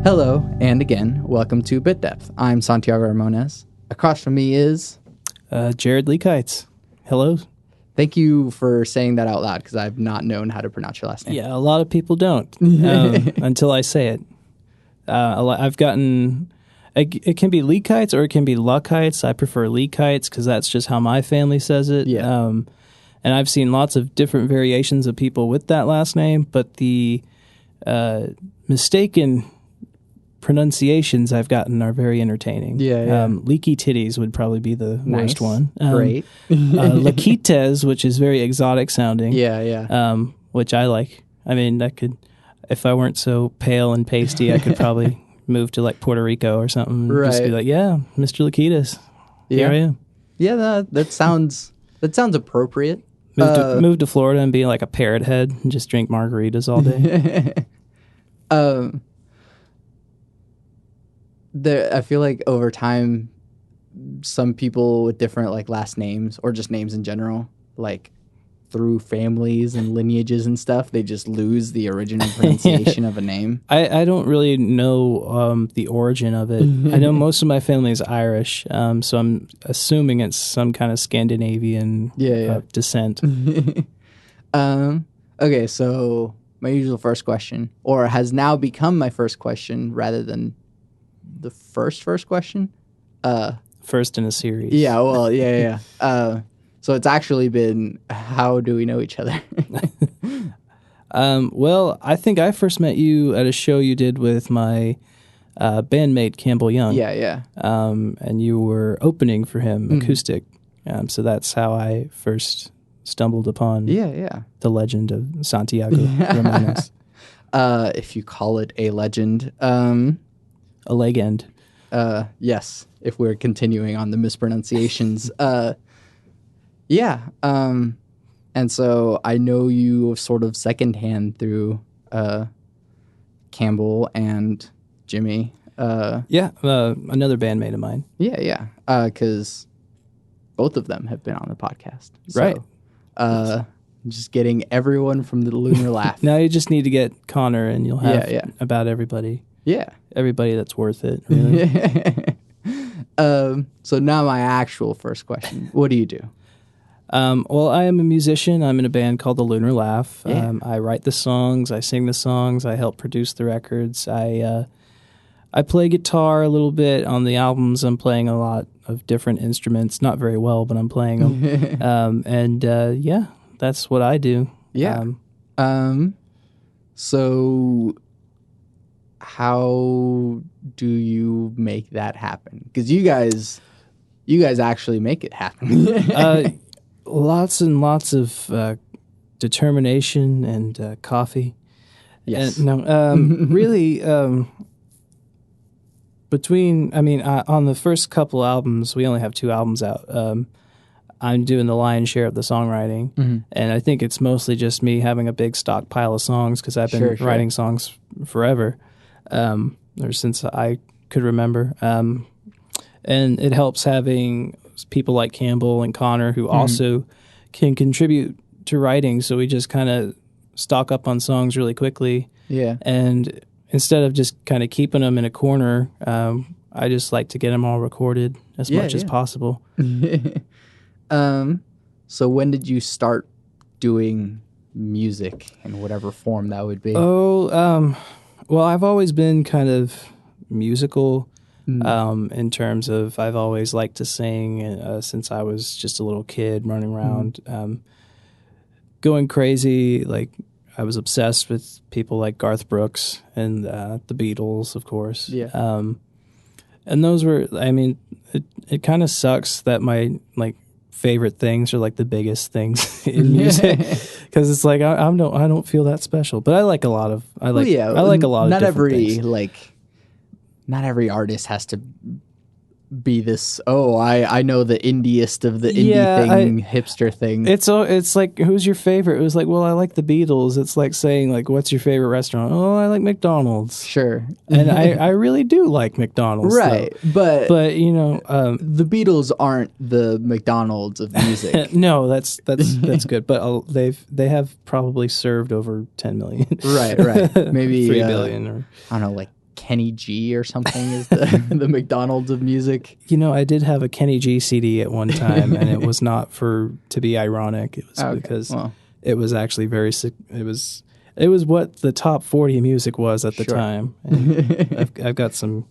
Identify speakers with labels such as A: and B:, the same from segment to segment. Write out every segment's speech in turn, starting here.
A: Hello, and again, welcome to Bit Depth. I'm Santiago Ramones. Across from me is...
B: Jared Lekites. Hello.
A: Thank you for saying that out loud, because I've not known how to pronounce your last name.
B: Yeah, a lot of people don't until I say it. I've gotten... It can be Lekites or it can be Luckites. I prefer Lekites because that's just how my family says it.
A: Yeah.
B: And I've seen lots of different variations of people with that last name, but the mistaken pronunciations I've gotten are very entertaining.
A: Yeah.
B: Leaky titties would probably be the worst one.
A: Great.
B: Lekites, which is very exotic sounding.
A: Yeah.
B: Which I like. I mean, I could, if I weren't so pale and pasty, I could probably move to like Puerto Rico or something.
A: Right.
B: Just be like, yeah, Mr. Lekites. Here I am.
A: Yeah, that sounds appropriate.
B: Move to Florida and be like a parrot head and just drink margaritas all day.
A: I feel like over time, some people with different like last names or just names in general, like through families and lineages and stuff, they just lose the original pronunciation of a name.
B: I don't really know the origin of it. I know most of my family is Irish, so I'm assuming it's some kind of Scandinavian descent.
A: Okay, so my usual first question, or has now become my first question rather than the first question.
B: First in a series.
A: Yeah, well, yeah. So it's actually been, how do we know each other?
B: Well, I think I first met you at a show you did with my bandmate Campbell Young.
A: Yeah.
B: And you were opening for him acoustic. So that's how I first stumbled upon the legend of Santiago Ramones.
A: If you call it a legend.
B: A legend.
A: Yes, if we're continuing on the mispronunciations. And so I know you sort of secondhand through Campbell and Jimmy.
B: Another bandmate of mine.
A: Yeah. Because both of them have been on the podcast. So,
B: right.
A: Just getting everyone from the Lunar Laugh.
B: Now you just need to get Connor and you'll have about everybody.
A: Yeah.
B: Everybody that's worth it, really.
A: So now my actual first question. What do you do?
B: Well, I am a musician. I'm in a band called the Lunar Laugh.
A: Yeah.
B: I write the songs. I sing the songs. I help produce the records. I play guitar a little bit on the albums. I'm playing a lot of different instruments. Not very well, but I'm playing them. That's what I do.
A: Yeah. So how do you make that happen? Because you guys actually make it happen.
B: Lots and lots of determination and coffee.
A: Yes.
B: Really, on the first couple albums, we only have 2 albums out. I'm doing the lion's share of the songwriting, and I think it's mostly just me having a big stockpile of songs because I've been writing songs forever, or since I could remember. And it helps having people like Campbell and Connor who also can contribute to writing, so we just kind of stock up on songs really quickly.
A: Yeah.
B: And instead of just kind of keeping them in a corner, I just like to get them all recorded as much as possible.
A: So when did you start doing music in whatever form that would be?
B: Well, I've always been kind of musical in terms of I've always liked to sing since I was just a little kid running around, going crazy. Like I was obsessed with people like Garth Brooks and the Beatles, of course.
A: Yeah.
B: And those were, it kind of sucks that my favorite things are like the biggest things in music because it's like I don't feel that special, but I like a lot of I like a lot of
A: not
B: different
A: every
B: things.
A: Not every artist has to be this. Oh, I know the indiest of the indie hipster thing.
B: It's like, who's your favorite? It was like, well, I like the Beatles. It's like saying like, what's your favorite restaurant? Oh, I like McDonald's.
A: Sure,
B: and I really do like McDonald's,
A: right?
B: Though. But you know,
A: the Beatles aren't the McDonald's of music.
B: No, that's good. But they have probably served over 10 million.
A: Right. Maybe
B: 3 billion, or
A: I don't know, like Kenny G or something is the McDonald's of music.
B: I did have a Kenny G CD at one time, and it was not to be ironic. It was because it was actually it was what the top 40 music was at the time. And I've got some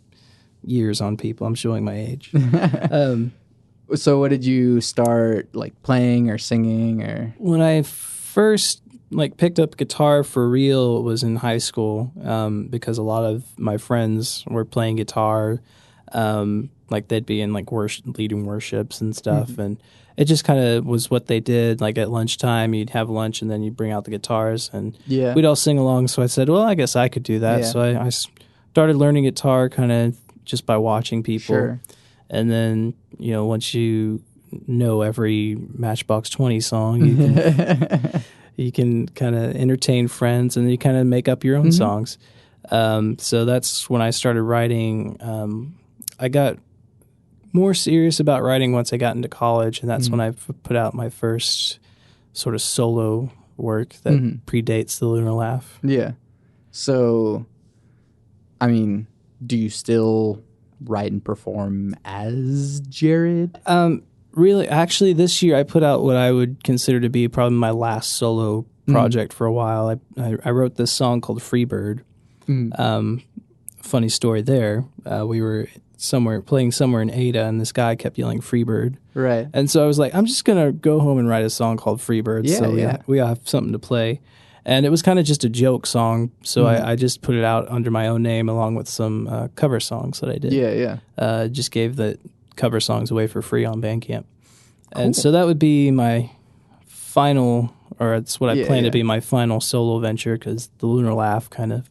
B: years on people. I'm showing my age.
A: So what did you start playing or singing or? When
B: I first picked up guitar for real was in high school, because a lot of my friends were playing guitar. They'd be in leading worships and stuff, and it just kind of was what they did. At lunchtime, you'd have lunch and then you'd bring out the guitars and we'd all sing along. So I said, well, I guess I could do that. Yeah. So I started learning guitar kind of just by watching people. Sure. And then, once you know every Matchbox 20 song, you can kind of entertain friends, and then you kind of make up your own songs. So that's when I started writing. I got more serious about writing once I got into college, and that's when I put out my first sort of solo work that predates the Lunar Laugh.
A: Yeah. So, I mean, do you still write and perform as Jared?
B: Really, actually, this year I put out what I would consider to be probably my last solo project for a while. I wrote this song called Freebird. Funny story there. We were playing somewhere in Ada, and this guy kept yelling Freebird. Right. And so I was like, I'm just going to go home and write a song called Freebird. Yeah, so we have something to play. And it was kind of just a joke song, so I just put it out under my own name along with some cover songs that I did. Yeah, yeah. Just gave the cover songs away for free on Bandcamp. Cool. And so that would be my final, or it's what I plan to be my final solo venture, because the Lunar Laugh kind of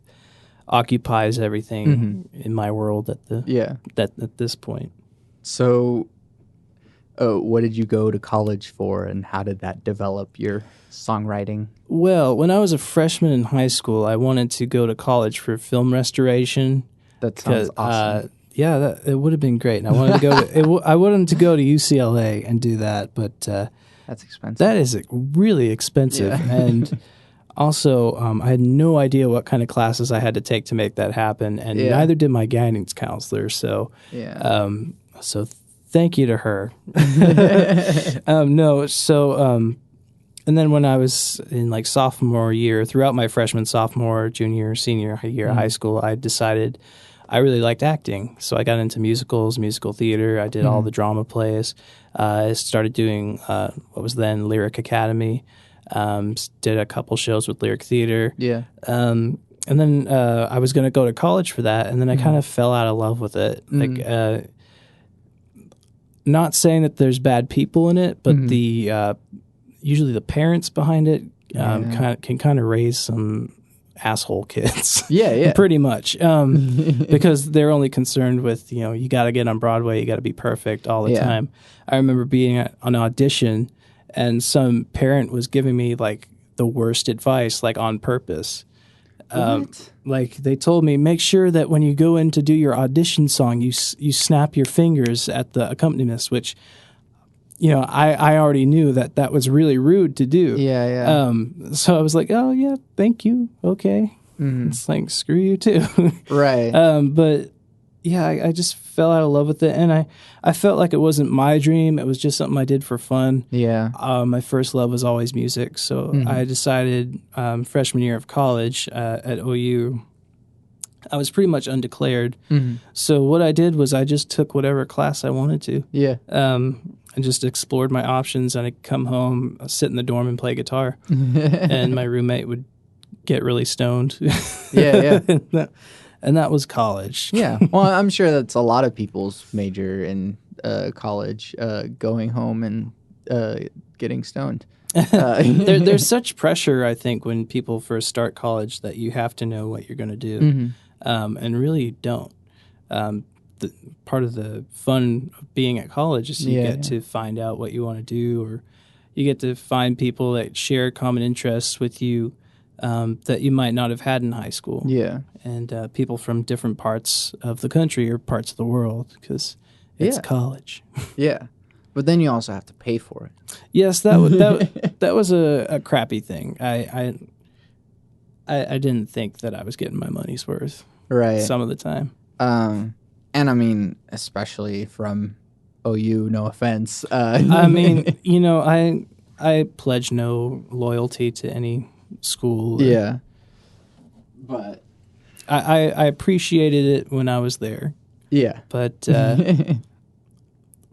B: occupies everything in my world at this point. So what did you go to college for, and how did that develop your songwriting? Well, when I was a freshman in high school, I wanted to go to college for film restoration. That sounds awesome. It would have been great. And I wanted to go to UCLA and do that, but that's expensive. That is really expensive, and also I had no idea what kind of classes I had to take to make that happen, and neither did my guidance counselor. So, so thank you to her. And then when I was in sophomore year, throughout my freshman, sophomore, junior, senior year of high school, I decided I really liked acting. So I got into musicals, musical theater. I did all the drama plays. I started doing what was then Lyric Academy. Did a couple shows with Lyric Theater. Yeah. And then I was going to go to college for that, and then I kind of fell out of love with it. Not saying that there's bad people in it, but the usually the parents behind it can kind of raise some asshole kids. Yeah. Pretty much. Because they're only concerned with, you got to get on Broadway, you got to be perfect all the time. I remember being at an audition, and some parent was giving me the worst advice, on purpose. They told me, make sure that when you go in to do your audition song, you snap your fingers at the accompanist, which, I already knew that was really rude to do. Yeah. So I was like, oh yeah, thank you. Okay. It's screw you too. Right. But yeah, I just fell out of love with it, and I felt like it wasn't my dream. It was just something I did for fun. Yeah. My first love was always music, so I decided freshman year of college at OU, I was pretty much undeclared. So what I did was I just took whatever class I wanted to. Yeah. And just explored my options, and I'd come home, sit in the dorm and play guitar, and my roommate would get really stoned. Yeah. And that was college. Yeah. Well, I'm sure that's a lot of people's major in college, going home and getting stoned. There's such pressure, I think, when people first start college that you have to know what you're going to do, and really don't. Part of the fun of being at college is you get to find out what you want to do, or you get to find people that share common interests with you that you might not have had in high school. Yeah. And people from different parts of the country or parts of the world, because it's college. Yeah. But then you also have to pay for it. Yes, that was a crappy thing. I didn't think that I was getting my money's worth
A: right.
B: some of the time.
A: And I mean, especially from OU, no offense.
B: I mean, you know, I pledge no loyalty to any school.
A: Yeah. But
B: I appreciated it when I was there.
A: Yeah.
B: But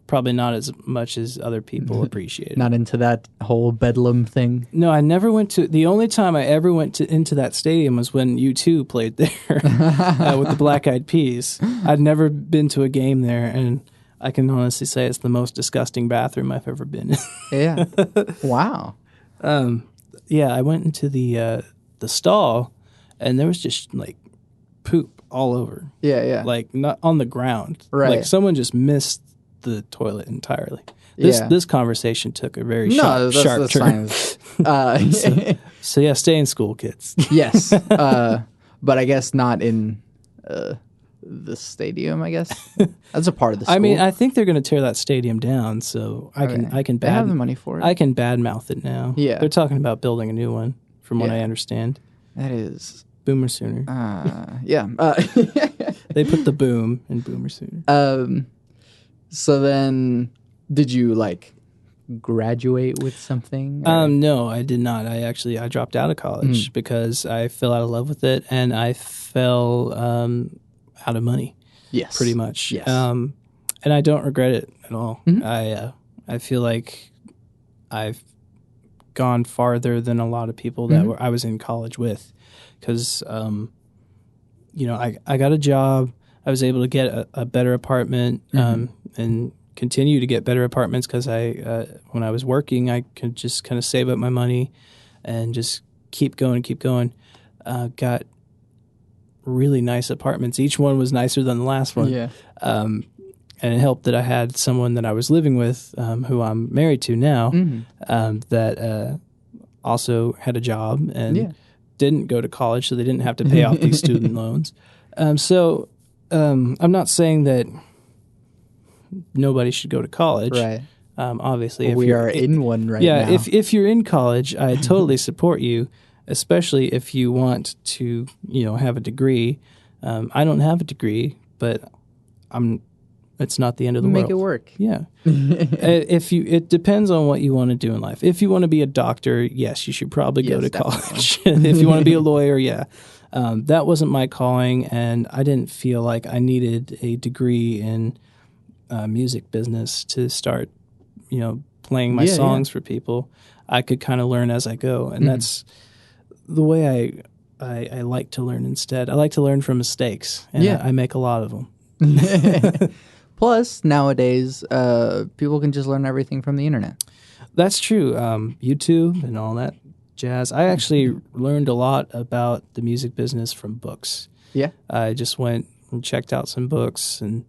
B: probably not as much as other people appreciate it.
A: Not into that whole Bedlam thing?
B: No, I never went to... The only time I ever went into that stadium was when U2 played there with the Black Eyed Peas. I'd never been to a game there, and I can honestly say it's the most disgusting bathroom I've ever been in.
A: Yeah. Wow.
B: Yeah, I went into the stall, and there was just, like, poop all over.
A: Yeah, yeah.
B: Like, not on the ground.
A: Right.
B: Like, someone just missed the toilet entirely. This conversation took a very sharp turn. So yeah, stay in school, kids.
A: Yes, but I guess not in the stadium. I guess that's a part of the school.
B: I mean, I think they're going to tear that stadium down. So I can
A: they have the money for it.
B: I can badmouth it now.
A: Yeah,
B: they're talking about building a new one, from what I understand.
A: That is
B: Boomer Sooner.
A: Yeah,
B: they put the boom in Boomer Sooner.
A: So then, did you like graduate with something?
B: No, I did not. I dropped out of college because I fell out of love with it, and I fell out of money.
A: Yes,
B: pretty much.
A: Yes,
B: and I don't regret it at all.
A: Mm-hmm.
B: I feel like I've gone farther than a lot of people that I was in college with, because you know, I got a job. I was able to get a better apartment and continue to get better apartments because when I was working, I could just kind of save up my money and just keep going. Got really nice apartments. Each one was nicer than the last one.
A: Yeah.
B: And it helped that I had someone that I was living with, who I'm married to now, that also had a job and didn't go to college, so they didn't have to pay off these student loans. I'm not saying that nobody should go to college.
A: Right.
B: Obviously, if
A: we are in one right now.
B: Yeah, if you're in college, I totally support you, especially if you want to, you know, have a degree. I don't have a degree, but it's not the end of the world.
A: Make it work.
B: Yeah. It depends on what you want to do in life. If you want to be a doctor, yes, you should probably go to college. If you want to be a lawyer, yeah. That wasn't my calling, and I didn't feel like I needed a degree in music business to start, you know, playing my songs for people. I could kind of learn as I go, and that's the way I like to learn instead. I like to learn from mistakes, and I make a lot of them.
A: Plus, nowadays, people can just learn everything from the internet.
B: That's true. YouTube and all that jazz. I actually learned a lot about the music business from books.
A: Yeah.
B: I just went and checked out some books, and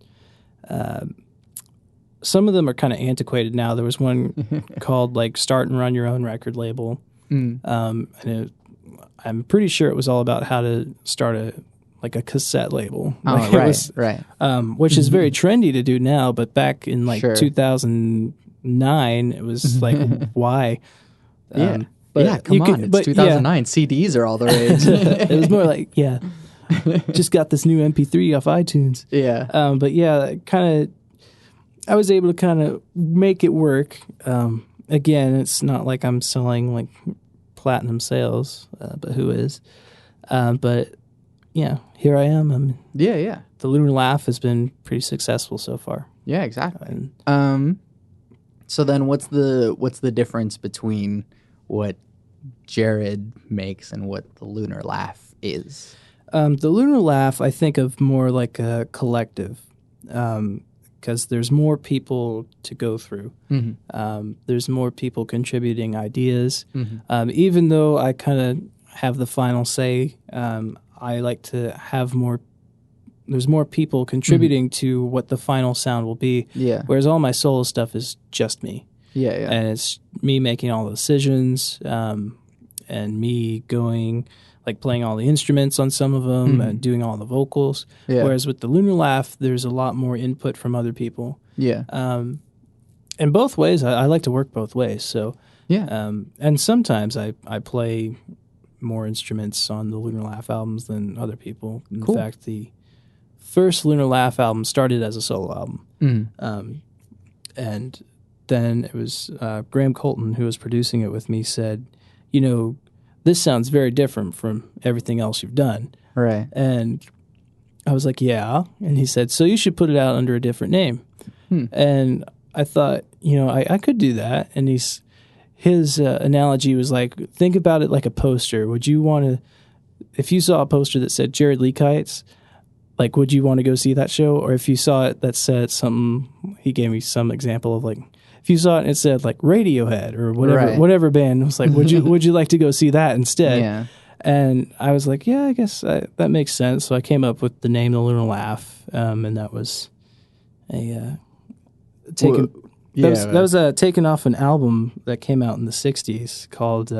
B: some of them are kind of antiquated now. There was one called like Start and Run Your Own Record Label. And I'm pretty sure it was all about how to start a cassette label.
A: Oh,
B: like
A: right.
B: Which is very trendy to do now, but back in 2009, it was like, why?
A: But come on, it's 2009. CDs are all the rage.
B: It was more like, just got this new MP3 off iTunes.
A: Yeah.
B: But yeah, I was able to kind of make it work. Again, it's not like I'm selling like platinum sales, but who is? But yeah, here I am.
A: The
B: Lunar Laugh has been pretty successful so far.
A: Yeah, exactly. So then what's the difference between what Jared makes and what the Lunar Laugh is?
B: The Lunar Laugh, I think of more like a collective, because there's more people to go through. There's more people contributing ideas. Even though I kind of have the final say, I like to have more. There's more people contributing to what the final sound will be.
A: Yeah.
B: Whereas all my solo stuff is just me.
A: Yeah.
B: And it's me making all the decisions, and me going, like playing all the instruments on some of them and doing all the vocals. Yeah. Whereas with the Lunar Laugh, there's a lot more input from other people.
A: Yeah.
B: In both ways, I like to work both ways. So
A: yeah.
B: And sometimes I play more instruments on the Lunar Laugh albums than other people. In
A: Cool.
B: fact, the first Lunar Laugh album started as a solo album. And then it was Graham Colton, who was producing it with me, said, this sounds very different from everything else you've done.
A: Right.
B: And I was like, yeah. And he said, so you should put it out under a different name. And I thought, I could do that. And his analogy was like, think about it like a poster. Would you want to, if you saw a poster that said Jared Lekites, like, would you want to go see that show? Or if you saw it that said something, he gave me some example of like, if you saw it and it said like Radiohead or whatever band, it was like, would you like to go see that instead?
A: Yeah.
B: And I was like, yeah, I guess that makes sense. So I came up with the name The Lunar Laugh, and that was taken. That was taken off an album that came out in the '60s called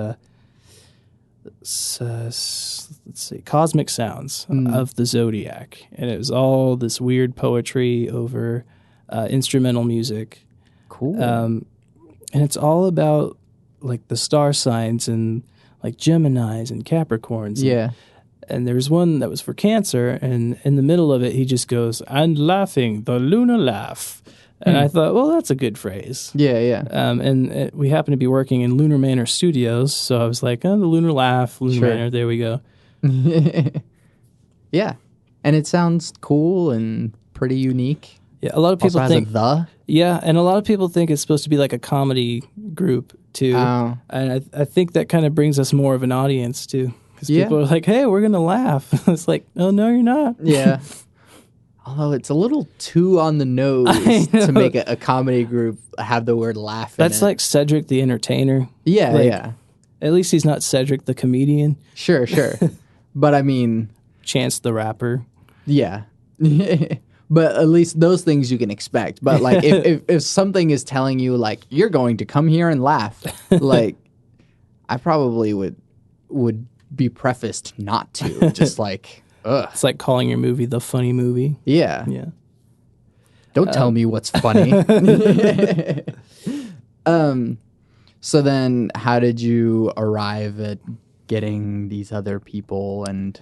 B: let's see, Cosmic Sounds of the Zodiac, and it was all this weird poetry over instrumental music.
A: Cool.
B: And it's all about like the star signs and like Geminis and Capricorns.
A: Yeah.
B: And there was one that was for Cancer, and in the middle of it, he just goes, "And laughing, the lunar laugh." And I thought, well, that's a good phrase.
A: Yeah, yeah.
B: And we happened to be working in Lunar Manor Studios, so I was like, oh, the Lunar Laugh, Lunar Manor, there we go.
A: Yeah. And it sounds cool and pretty unique.
B: Yeah, a lot of people
A: Also
B: think...
A: has a the?
B: Yeah, and a lot of people think it's supposed to be like a comedy group, too.
A: Oh.
B: And I think that kind of brings us more of an audience, too. Because people are like, hey, we're going to laugh. It's like, oh, no, you're not.
A: Yeah. Although it's a little too on the nose to make a comedy group have the word laugh in
B: That's
A: it.
B: like Cedric the Entertainer.
A: Yeah,
B: like,
A: yeah.
B: At least he's not Cedric the Comedian.
A: Sure. But I mean...
B: Chance the Rapper.
A: Yeah. But at least those things you can expect. But like if something is telling you like you're going to come here and laugh, like I probably would be prefaced not to. Just like... Ugh.
B: It's like calling your movie The Funny Movie.
A: Yeah.
B: Yeah.
A: Don't tell me what's funny. So then how did you arrive at getting these other people, and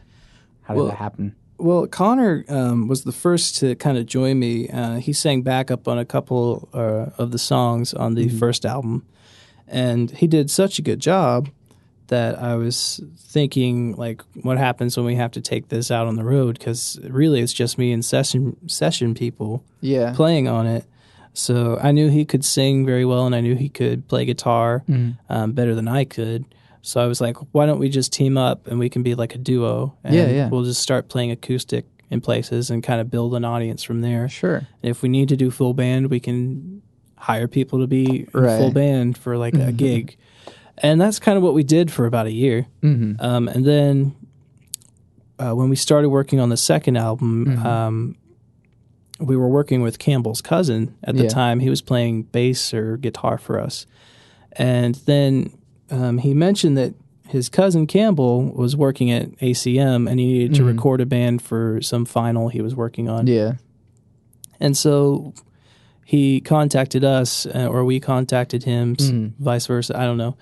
A: how did that happen?
B: Well, Connor was the first to kind of join me. He sang backup on a couple of the songs on the first album, and he did such a good job that I was thinking, like, what happens when we have to take this out on the road? Because really it's just me and session people playing on it. So I knew he could sing very well, and I knew he could play guitar better than I could. So I was like, why don't we just team up and we can be like a duo? And we'll just start playing acoustic in places and kind of build an audience from there.
A: Sure.
B: And if we need to do full band, we can hire people to be in full band for like a gig. And that's kind of what we did for about a year. And then when we started working on the second album, we were working with Campbell's cousin at the time. He was playing bass or guitar for us. And then he mentioned that his cousin Campbell was working at ACM and he needed to record a band for some final he was working on.
A: Yeah.
B: And so... he contacted us, or we contacted him, vice versa. I don't know.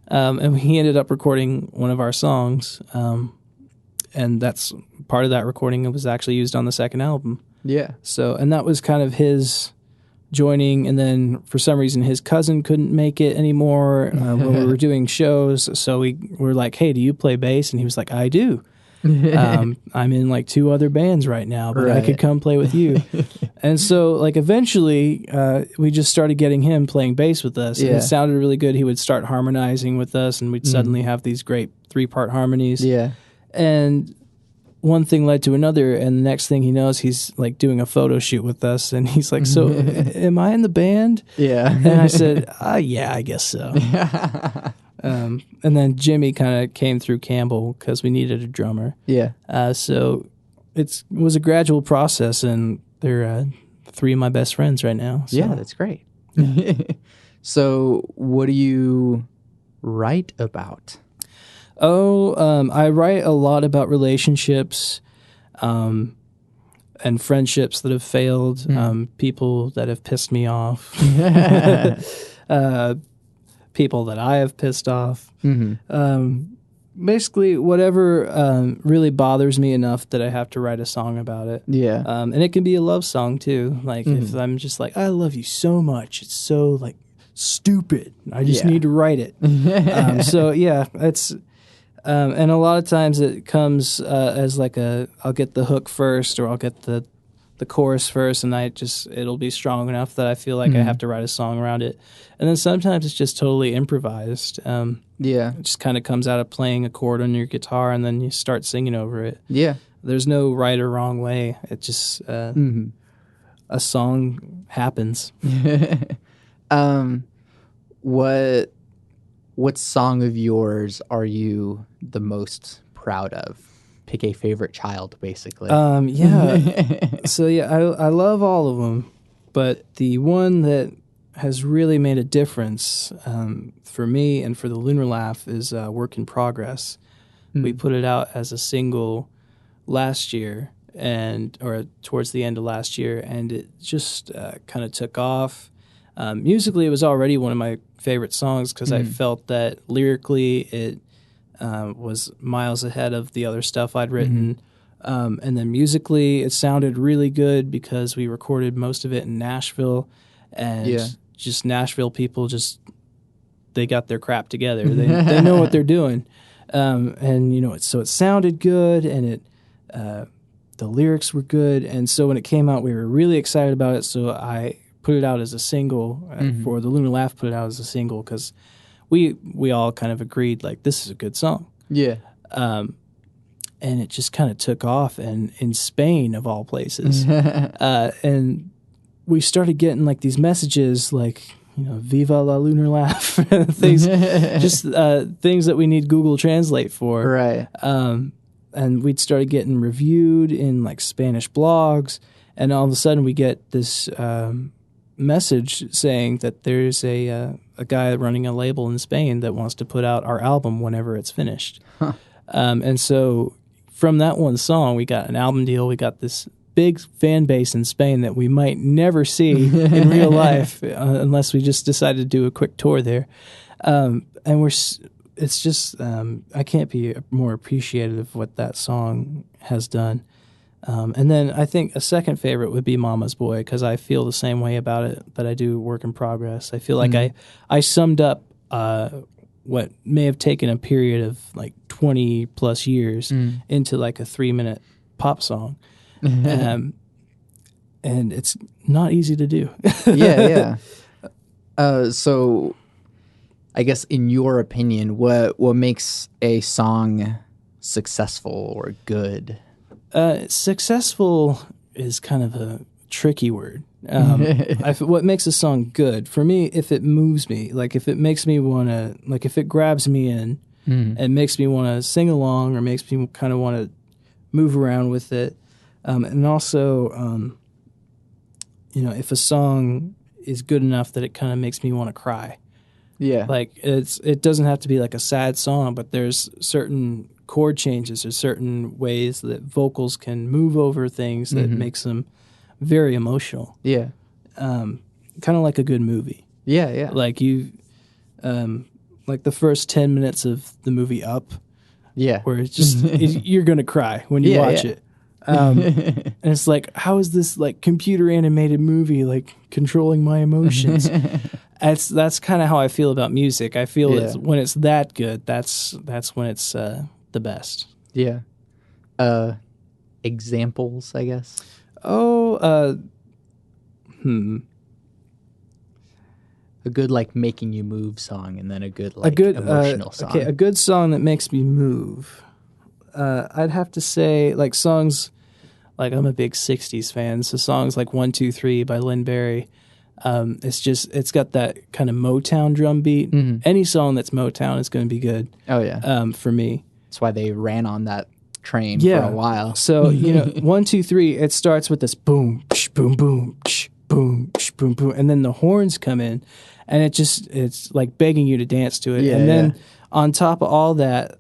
B: And he ended up recording one of our songs. And that's part of that recording. It was actually used on the second album.
A: Yeah.
B: So, and that was kind of his joining. And then for some reason, his cousin couldn't make it anymore when we were doing shows. So we were like, hey, do you play bass? And he was like, I do. I'm in like 2 other bands right now, but I could come play with you. And so like eventually we just started getting him playing bass with us, and it sounded really good. He would start harmonizing with us, and we'd suddenly have these great 3-part harmonies.
A: Yeah.
B: And one thing led to another, and the next thing he knows, he's like doing a photo shoot with us, and he's like, so am I in the band?
A: Yeah.
B: And I said, yeah, I guess so. And then Jimmy kind of came through Campbell because we needed a drummer.
A: Yeah.
B: So it was a gradual process, and they're 3 of my best friends right now. So.
A: Yeah, that's great. So what do you write about?
B: I write a lot about relationships and friendships that have failed, people that have pissed me off. People that I have pissed off. basically whatever really bothers me enough that I have to write a song about it.
A: Yeah.
B: And it can be a love song too. Like if I'm just like, I love you so much, it's so like stupid, I just need to write it. So yeah, it's and a lot of times it comes as like I'll get the hook first, or I'll get the chorus first, and it'll be strong enough that I feel like I have to write a song around it. And then sometimes it's just totally improvised. It just kind of comes out of playing a chord on your guitar, and then you start singing over it.
A: Yeah.
B: There's no right or wrong way. It just a song happens.
A: What song of yours are you the most proud of? Pick a favorite child, basically.
B: So I love all of them, but the one that has really made a difference for me and for the Lunar Laugh is Work in Progress. We put it out as a single last year, or towards the end of last year, and it just kind of took off. Musically, it was already one of my favorite songs because I felt that lyrically it was miles ahead of the other stuff I'd written. And then musically, it sounded really good because we recorded most of it in Nashville, and just Nashville people they got their crap together. They know what they're doing. And so it sounded good, and the lyrics were good. And so when it came out, we were really excited about it. So I put it out as a single for the Lunar Laugh, put it out as a single because we all kind of agreed, like, this is a good song.
A: Yeah.
B: And it just kind of took off, and in Spain, of all places. And we started getting, like, these messages, like, Viva la Lunar Laugh, things, just things that we need Google Translate for.
A: Right.
B: And we'd started getting reviewed in, like, Spanish blogs, and all of a sudden we get this message saying that there's a guy running a label in Spain that wants to put out our album whenever it's finished. Huh. And so from that one song, we got an album deal. We got this big fan base in Spain that we might never see in real life unless we just decided to do a quick tour there. And it's just, I can't be more appreciative of what that song has done. And then I think a second favorite would be Mama's Boy, because I feel the same way about it that I do Work in Progress. I feel like I summed up what may have taken a period of like 20 plus years into like a 3-minute pop song. And it's not easy to do.
A: Yeah. So I guess in your opinion, what makes a song successful or good?
B: Successful is kind of a tricky word. What makes a song good for me, if it moves me, like if it makes me want to, like if it grabs me in and makes me want to sing along, or makes me kind of want to move around with it. And also, if a song is good enough that it kind of makes me want to cry.
A: Yeah.
B: Like it doesn't have to be like a sad song, but there's certain chord changes or certain ways that vocals can move over things that makes them very emotional.
A: Yeah.
B: Kind of like a good movie.
A: Yeah.
B: Like like the first 10 minutes of the movie Up.
A: Yeah.
B: Where it's just, you're going to cry when you watch it. And it's like, how is this like computer animated movie like controlling my emotions? That's kind of how I feel about music. I feel when it's that good, that's when it's the best.
A: Yeah. Examples, I guess.
B: A
A: good like making you move song, and then a good emotional song.
B: Okay, a good song that makes me move. I'd have to say like songs, like I'm a big 60s fan, so songs like 1, 2, 3 by Lynn Barry. It's got that kind of Motown drum beat. Any song that's Motown is going to be good.
A: Oh yeah.
B: For me.
A: That's why they ran on that train for a while.
B: So, 1, 2, 3, it starts with this boom, psh, boom, boom, psh, boom, psh, boom, boom, and then the horns come in, and it's like begging you to dance to it.
A: Yeah,
B: and then on top of all that,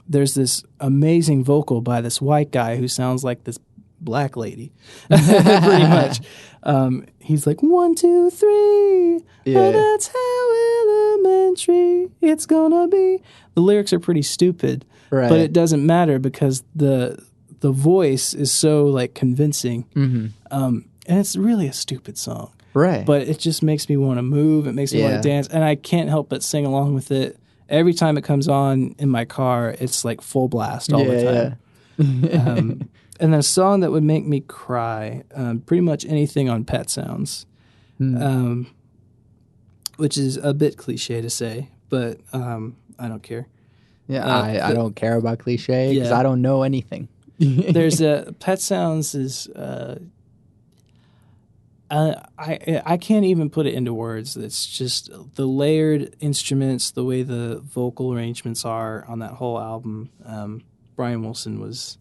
B: there's this amazing vocal by this white guy who sounds like this black lady, pretty much. He's like 1, 2, 3, that's how in elementary, it's gonna be. The lyrics are pretty stupid,
A: right.
B: but it doesn't matter because the voice is so like convincing.
A: Mm-hmm.
B: And it's really a stupid song.
A: Right.
B: But it just makes me want to move. It makes me want to dance. And I can't help but sing along with it. Every time it comes on in my car, it's like full blast all the time. Yeah. And then a song that would make me cry, pretty much anything on Pet Sounds, which is a bit cliche to say, but I don't care.
A: Yeah, I don't care about cliche because I don't know anything.
B: There's Pet Sounds is... I can't even put it into words. It's just the layered instruments, the way the vocal arrangements are on that whole album. Brian Wilson was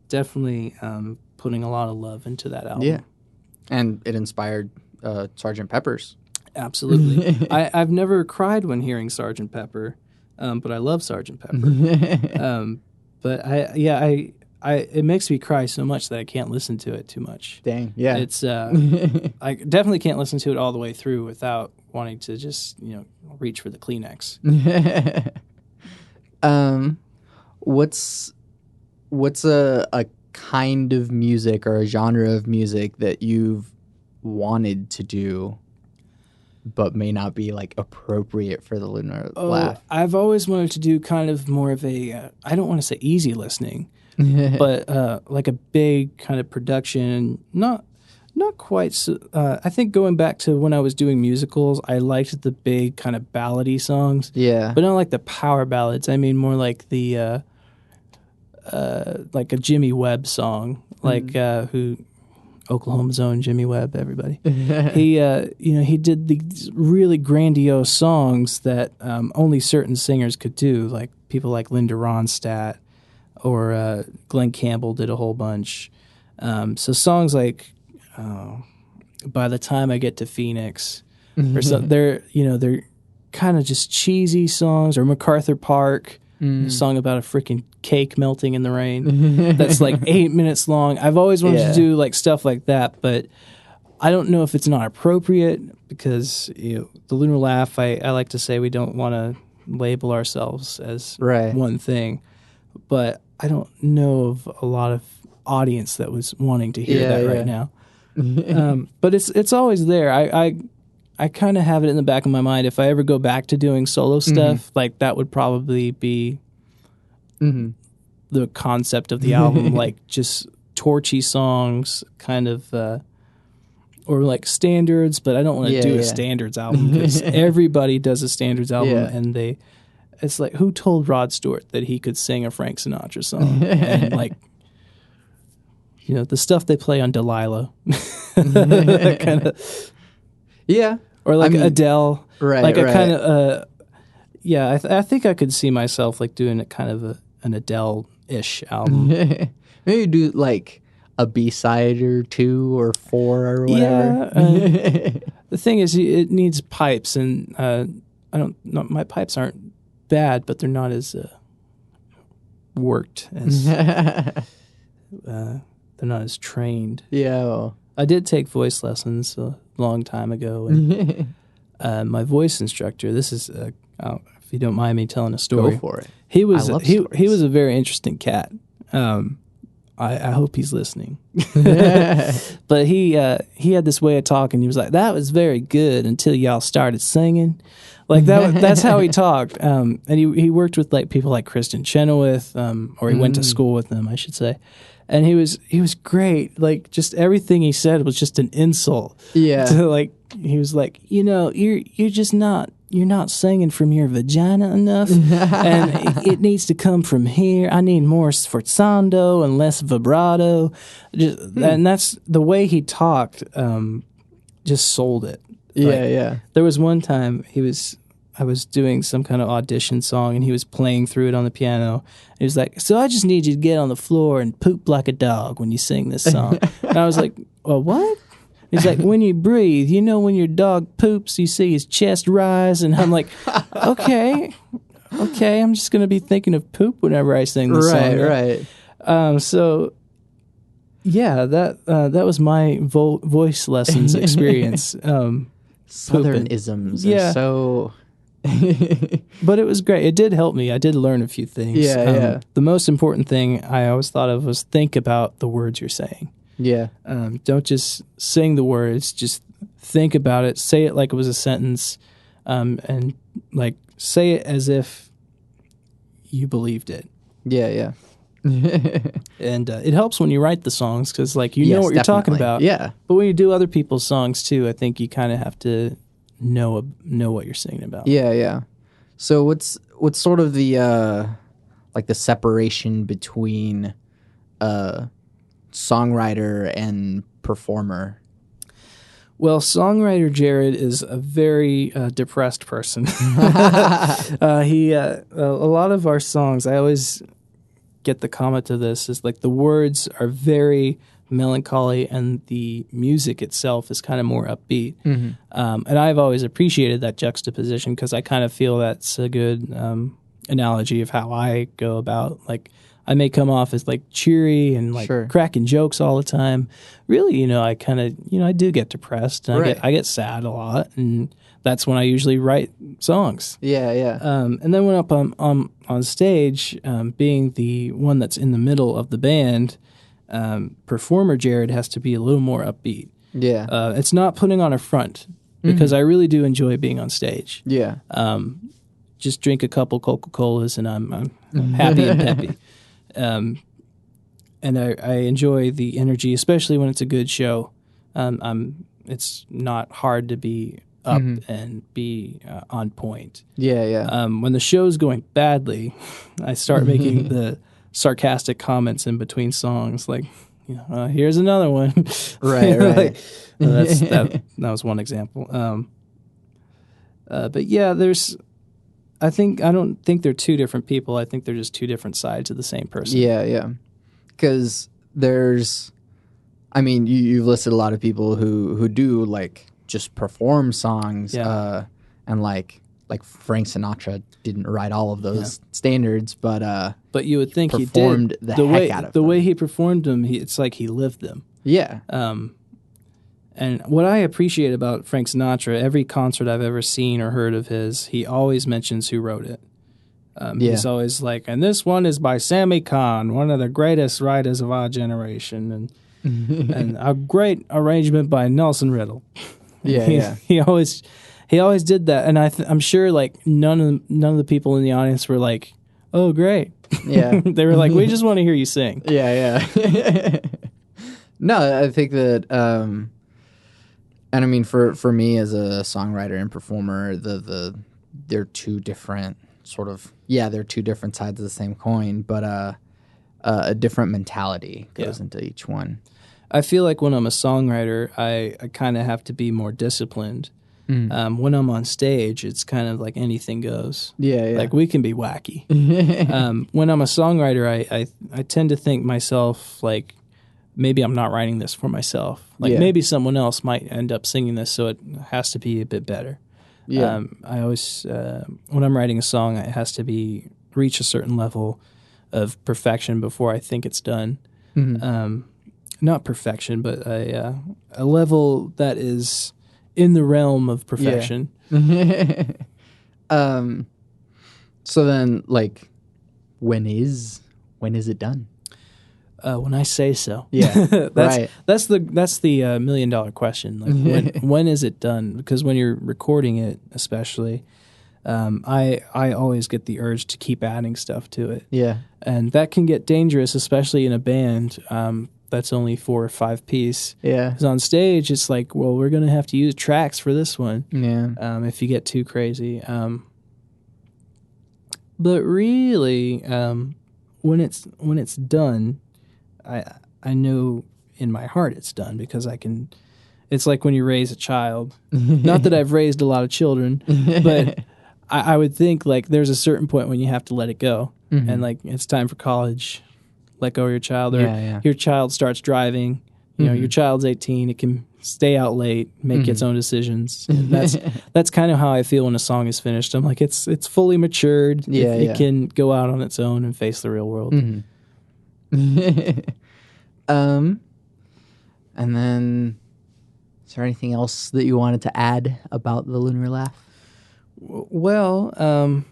B: definitely putting a lot of love into that album.
A: Yeah, and it inspired Sgt. Pepper's.
B: Absolutely. I've never cried when hearing Sgt. Pepper, but I love Sgt. Pepper. But it makes me cry so much that I can't listen to it too much.
A: Dang, yeah.
B: It's I definitely can't listen to it all the way through without wanting to just reach for the Kleenex.
A: What's a kind of music or a genre of music that you've wanted to do but may not be like appropriate for the Lunar Laugh?
B: I've always wanted to do kind of more of a I don't want to say easy listening. But like a big kind of production, not quite so, I think going back to when I was doing musicals, I liked the big kind of ballady songs.
A: Yeah.
B: But not like the power ballads. I mean more like the like a Jimmy Webb song, like who Oklahoma's own Jimmy Webb, everybody. He did these really grandiose songs that only certain singers could do, like people like Linda Ronstadt. Or Glenn Campbell did a whole bunch. So songs like "By the Time I Get to Phoenix," or so they're kind of just cheesy songs. Or MacArthur Park, a song about a freaking cake melting in the rain. That's like 8 minutes long. I've always wanted to do like stuff like that, but I don't know if it's not appropriate because the Lunar Laugh. I like to say we don't want to label ourselves as one thing, but I don't know of a lot of audience that was wanting to hear that right now. But it's always there. I kind of have it in the back of my mind. If I ever go back to doing solo stuff, like that would probably be the concept of the album, like just torchy songs, kind of, or like standards. But I don't want to do a standards album because everybody does a standards album, and it's like, who told Rod Stewart that he could sing a Frank Sinatra song? And like, the stuff they play on Delilah, that kind of, or like Adele,
A: right?
B: Like a kind of, I think I could see myself like doing a kind of an Adele-ish album.
A: Maybe do like a B-side or 2 or 4 or whatever.
B: The thing is, it needs pipes, and my pipes aren't bad, but they're not as worked as they're not as trained.
A: Yeah,
B: I did take voice lessons a long time ago, and my voice instructor. This is, if you don't mind me telling a story.
A: Go for it.
B: He was a very interesting cat. I hope he's listening. But he had this way of talking. He was like, "That was very good until y'all started singing." Like that's how he talked. And he worked with like people like Kristen Chenoweth, or he went to school with them, I should say. And he was great. Like just everything he said was just an insult.
A: Yeah.
B: To like he was like, you're not singing from your vagina enough, and it needs to come from here. I need more sforzando and less vibrato. And that's the way he talked. Just sold it.
A: Yeah.
B: There was one time I was doing some kind of audition song, and he was playing through it on the piano. He was like, "So I just need you to get on the floor and poop like a dog when you sing this song." And I was like, "Well, what?" He's like, "When you breathe, when your dog poops, you see his chest rise." And I'm like, okay, I'm just going to be thinking of poop whenever I sing this song.
A: Right.
B: So, yeah, that was my voice lessons experience.
A: Southern isms are so
B: But it was great. It did help me. I did learn a few things.
A: Yeah.
B: The most important thing I always thought of was think about the words you're saying.
A: Yeah.
B: Don't just sing the words. Just think about it. Say it like it was a sentence, and like say it as if you believed it.
A: Yeah.
B: And it helps when you write the songs because like you know what you're talking about.
A: Yeah.
B: But when you do other people's songs too, I think you kind of have to know what you're singing about.
A: Yeah. So what's sort of the like the separation between songwriter and performer?
B: Well, songwriter Jared is a very depressed person. A lot of our songs, I always get the comment to this, is like the words are very melancholy and the music itself is kind of more upbeat.
A: Mm-hmm.
B: And I've always appreciated that juxtaposition because I kind of feel that's a good analogy of how I go about, like, I may come off as like cheery and like cracking jokes all the time. Really, I kind of, I do get depressed and I get sad a lot, and that's when I usually write songs.
A: Yeah.
B: And then when up on stage, being the one that's in the middle of the band, performer Jared has to be a little more upbeat.
A: Yeah.
B: It's not putting on a front because I really do enjoy being on stage.
A: Yeah.
B: Just drink a couple Coca-Colas and I'm happy and peppy. And I enjoy the energy, especially when it's a good show. It's not hard to be up and be on point.
A: Yeah.
B: When the show's going badly, I start making the sarcastic comments in between songs, like, here's another one.
A: Right.
B: Like, that was one example. But yeah, I don't think they're two different people. I think they're just two different sides of the same person.
A: Yeah. Because you've listed a lot of people who do like just perform songs.
B: Yeah.
A: And like Frank Sinatra didn't write all of those standards, but
B: you would think he
A: performed
B: did.
A: the heck out of them.
B: The way he performed them, it's like he lived them.
A: Yeah.
B: And what I appreciate about Frank Sinatra, every concert I've ever seen or heard of his, he always mentions who wrote it. He's always like, and this one is by Sammy Cahn, one of the greatest writers of our generation, and a great arrangement by Nelson Riddle. He always did that, and I'm sure like none of the people in the audience were like, oh great.
A: Yeah.
B: They were like, we just want to hear you sing.
A: Yeah. No, I think that and I mean for me as a songwriter and performer, they're two different sort of they're two different sides of the same coin, but a different mentality goes into each one.
B: I feel like when I'm a songwriter, I kind of have to be more disciplined. When I'm on stage, it's kind of like anything goes.
A: Yeah.
B: Like we can be wacky. When I'm a songwriter, I tend to think myself like maybe I'm not writing this for myself. Like maybe someone else might end up singing this, so it has to be a bit better.
A: Yeah.
B: I always when I'm writing a song, it has to reach a certain level of perfection before I think it's done. Not perfection, but a level that is in the realm of perfection.
A: So then, like, when is it done?
B: When I say so.
A: Yeah.
B: That's the $1 million question. Like when is it done? Because when you're recording it, especially, I always get the urge to keep adding stuff to it.
A: Yeah.
B: And that can get dangerous, especially in a band that's only 4 or 5 piece.
A: Yeah.
B: Because on stage, it's like, well, we're going to have to use tracks for this one.
A: Yeah.
B: If you get too crazy. But really, when it's done, I know in my heart it's done because it's like when you raise a child. Not that I've raised a lot of children, but I would think like there's a certain point when you have to let it go. And like it's time for college. Let go of your child, or your child starts driving. Your child's 18. It can stay out late, make its own decisions. And that's kind of how I feel when a song is finished. I'm like, it's fully matured. It can go out on its own and face the real world.
A: And then, is there anything else that you wanted to add about the Lunar Laugh?
B: Well,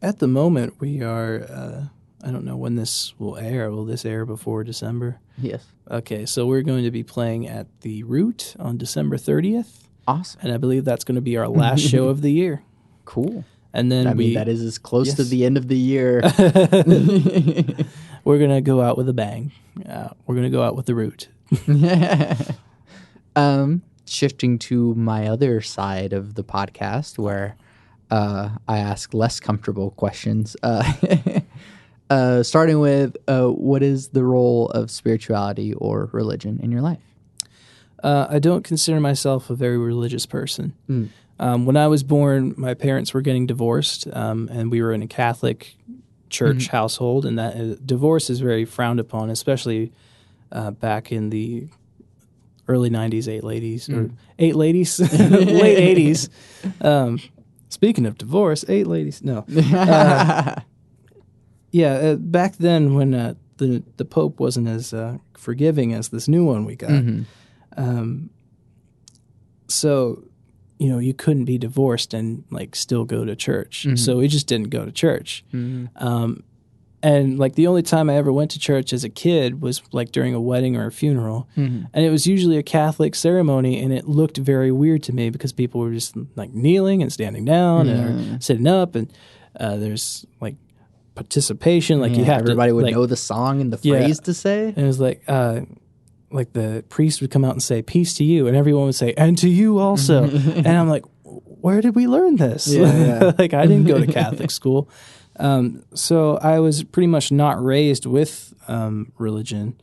B: at the moment we are. I don't know when this will air. Will this air before December?
A: Yes.
B: Okay, so we're going to be playing at the Root on December 30th.
A: Awesome.
B: And I believe that's going to be our last show of the year.
A: Cool.
B: And then
A: that is as close to the end of the year.
B: We're going to go out with a bang. We're going to go out with the Root.
A: Shifting to my other side of the podcast where I ask less comfortable questions. Starting with, what is the role of spirituality or religion in your life?
B: I don't consider myself a very religious person. When I was born, my parents were getting divorced, and we were in a Catholic church household, and that divorce is very frowned upon, especially back in the early 90s, late 80s. Speaking of divorce, 8 ladies, no. Back then when the Pope wasn't as forgiving as this new one we got. So, you couldn't be divorced and still go to church. So we just didn't go to church. And the only time I ever went to church as a kid was during a wedding or a funeral. And it was usually a Catholic ceremony, and it looked very weird to me because people were just kneeling and standing down and sitting up, and there's participation. You have
A: everybody
B: to,
A: would know the song and the phrase to say.
B: And it was the priest would come out and say, "Peace to you," and everyone would say, "And to you also." And I'm like, where did we learn this? I didn't go to Catholic school. So I was pretty much not raised with religion.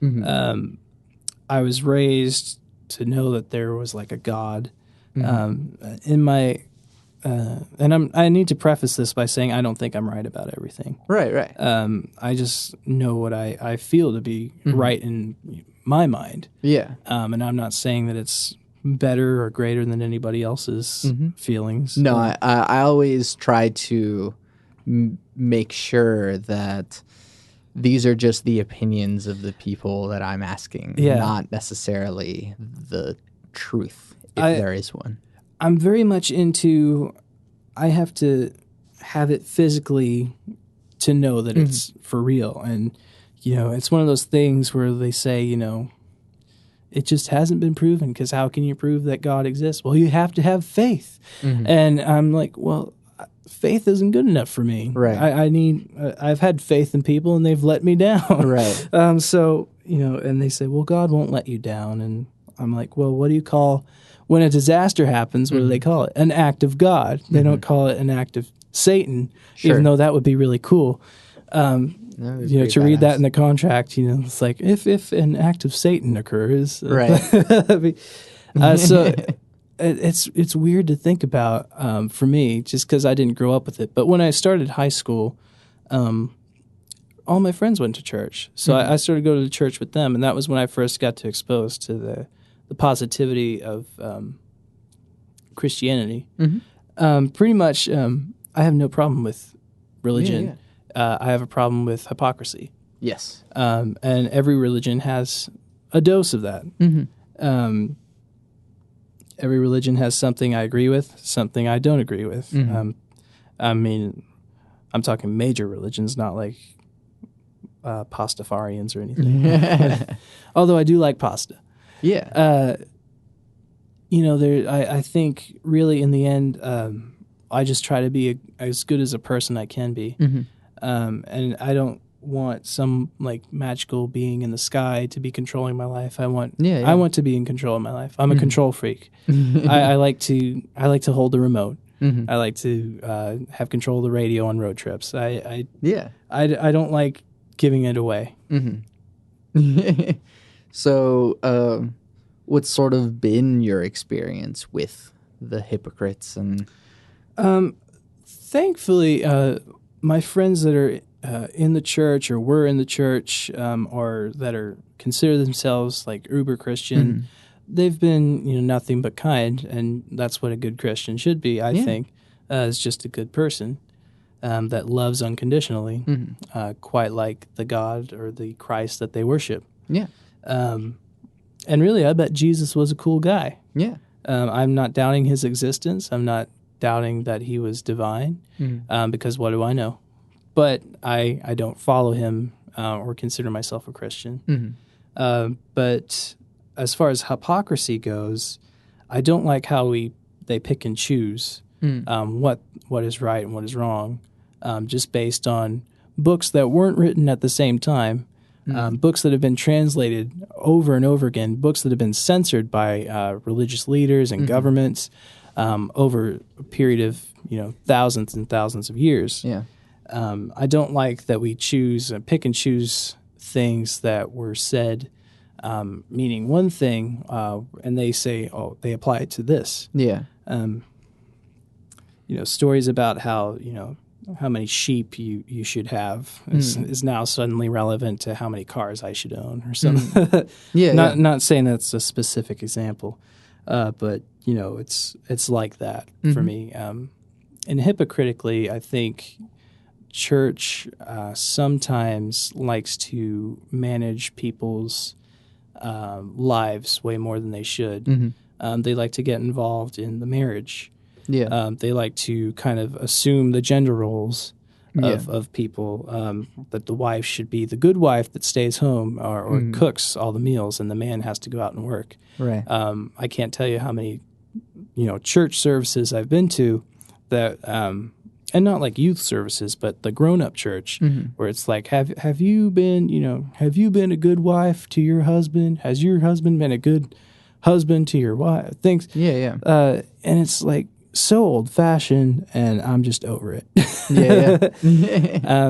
B: I was raised to know that there was a God. In my and I need to preface this by saying I don't think I'm right about everything.
A: Right.
B: I just know what I feel to be right in my mind.
A: Yeah.
B: And I'm not saying that it's better or greater than anybody else's feelings.
A: No, I always try to make sure that these are just the opinions of the people that I'm asking, not necessarily the truth, if there is one.
B: I'm very much into, I have to have it physically to know that it's for real. And, it's one of those things where they say, it just hasn't been proven, because how can you prove that God exists? Well, you have to have faith. And I'm like, well, faith isn't good enough for me.
A: Right.
B: I've had faith in people and they've let me down.
A: Right.
B: So, and they say, well, God won't let you down. And I'm like, well, what do you call, when a disaster happens, what do they call it? An act of God. They don't call it an act of Satan, even though that would be really cool. To read that in the contract, it's like, if an act of Satan occurs.
A: Right.
B: So it's weird to think about for me, just because I didn't grow up with it. But when I started high school, all my friends went to church. So I started going to church with them, and that was when I first got to expose to the positivity of Christianity. Pretty much, I have no problem with religion. I have a problem with hypocrisy.
A: Yes.
B: And every religion has a dose of that. Every religion has something I agree with, something I don't agree with. I mean, I'm talking major religions, not like Pastafarians or anything. Although I do like pasta.
A: Yeah.
B: I think really in the end, I just try to be as good as a person I can be. And I don't want some magical being in the sky to be controlling my life. I want to be in control of my life. I'm a control freak. I like to hold the remote. I like to have control of the radio on road trips. I don't like giving it away.
A: So, what's sort of been your experience with the hypocrites? And
B: thankfully, my friends that are in the church or were in the church or that are consider themselves uber Christian, they've been nothing but kind, and that's what a good Christian should be. I think is just a good person that loves unconditionally, quite like the God or the Christ that they worship. And really, I bet Jesus was a cool guy. I'm not doubting his existence. I'm not doubting that he was divine, because what do I know? But I don't follow him or consider myself a Christian. But as far as hypocrisy goes, I don't like how they pick and choose what is right and what is wrong, just based on books that weren't written at the same time, books that have been translated over and over again, books that have been censored by religious leaders and governments over a period of thousands and thousands of years.
A: Yeah.
B: I don't like that we pick and choose things that were said meaning one thing, and they say, they apply it to this.
A: Yeah.
B: Stories about how many sheep you should have is now suddenly relevant to how many cars I should own or something. Not saying that's a specific example, but it's like that for me. And hypocritically, I think church sometimes likes to manage people's lives way more than they should. They like to get involved in the marriage.
A: Yeah.
B: They like to kind of assume the gender roles of people, that the wife should be the good wife that stays home or cooks all the meals, and the man has to go out and work.
A: Right.
B: I can't tell you how many church services I've been to that, and not like youth services, but the grown-up church, where it's like, have you been a good wife to your husband? Has your husband been a good husband to your wife? Things.
A: Yeah.
B: And it's like so old-fashioned, and I'm just over it.
A: Yeah.